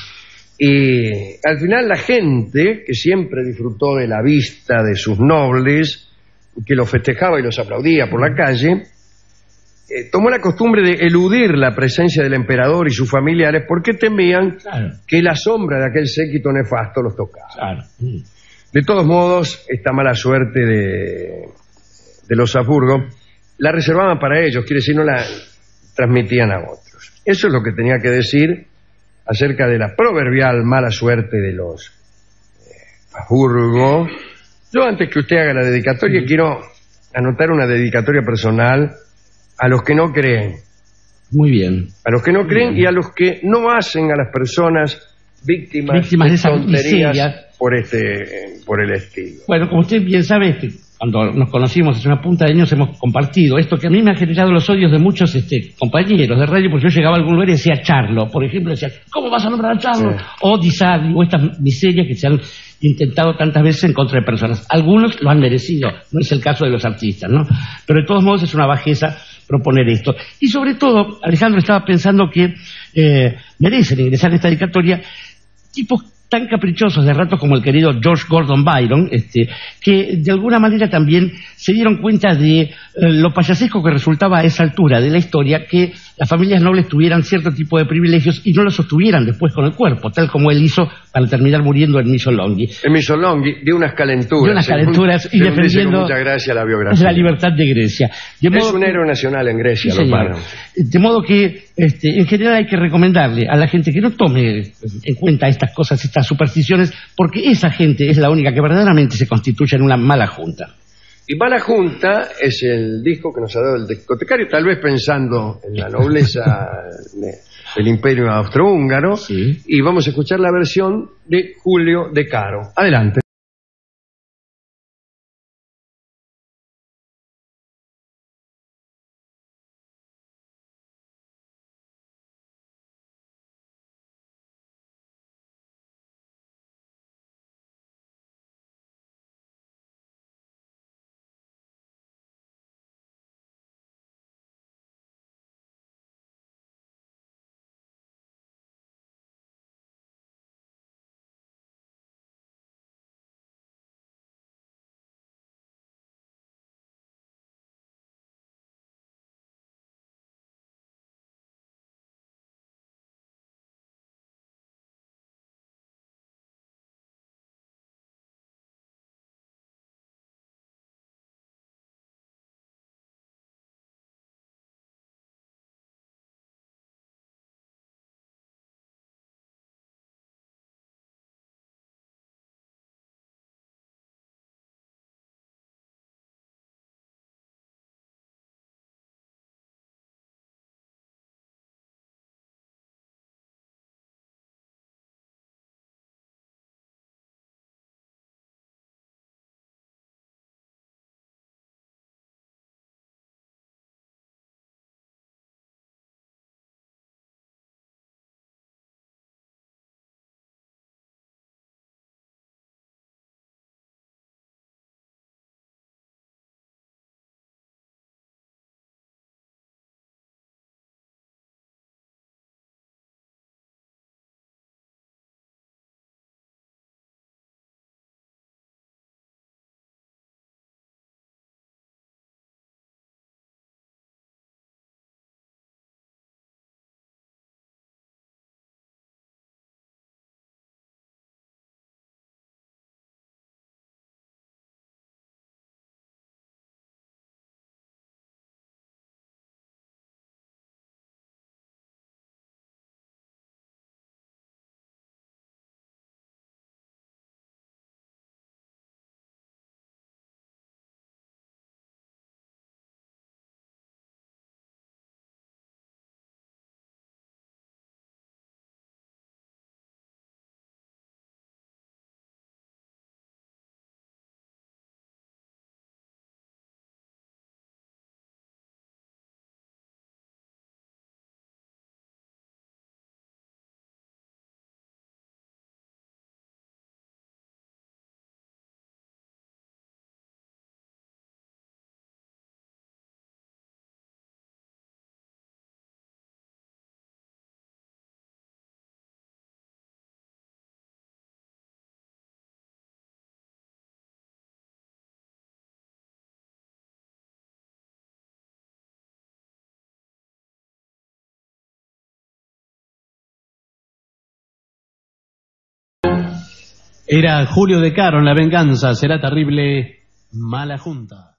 Y al final la gente, que siempre disfrutó de la vista de sus nobles, que los festejaba y los aplaudía por la calle, tomó la costumbre de eludir la presencia del emperador y sus familiares porque temían que la sombra de aquel séquito nefasto los tocara. De todos modos, esta mala suerte de los Habsburgo la reservaban para ellos, quiere decir, no la transmitían a otros. Eso es lo que tenía que decir acerca de la proverbial mala suerte de los Habsburgo. Yo, antes que usted haga la dedicatoria, quiero anotar una dedicatoria personal a los que no creen. Muy bien. A los que no creen y a los que no hacen a las personas víctimas de esa tonterías miseria por el estilo. Bueno, como usted bien sabe, cuando nos conocimos hace una punta de años hemos compartido esto que a mí me ha generado los odios de muchos compañeros de radio, porque yo llegaba a algún lugar y decía Charlo, por ejemplo, decía, ¿cómo vas a nombrar a Charlo? Sí. O Di Sarli, o estas miserias que se han intentado tantas veces en contra de personas. Algunos lo han merecido, no es el caso de los artistas, ¿no? Pero de todos modos es una bajeza proponer esto. Y sobre todo, Alejandro estaba pensando que merecen ingresar en esta dedicatoria tipos tan caprichosos de ratos como el querido George Gordon Byron, que de alguna manera también se dieron cuenta de lo payasesco que resultaba a esa altura de la historia que las familias nobles tuvieran cierto tipo de privilegios y no los sostuvieran después con el cuerpo, tal como él hizo para terminar muriendo en Missolonghi. En Missolonghi, de unas calenturas. De unas calenturas y defendiendo con mucha gracia la biografía. La libertad de Grecia. Es un héroe nacional en Grecia, sí, lo paran. De modo que en general hay que recomendarle a la gente que no tome en cuenta estas cosas, estas supersticiones, porque esa gente es la única que verdaderamente se constituye en una mala junta. Y Mala Junta es el disco que nos ha dado el discotecario, tal vez pensando en la nobleza del Imperio Austrohúngaro, sí. Y vamos a escuchar la versión de Julio De Caro. Adelante. Era Julio De Caro en La venganza será terrible, Mala Junta.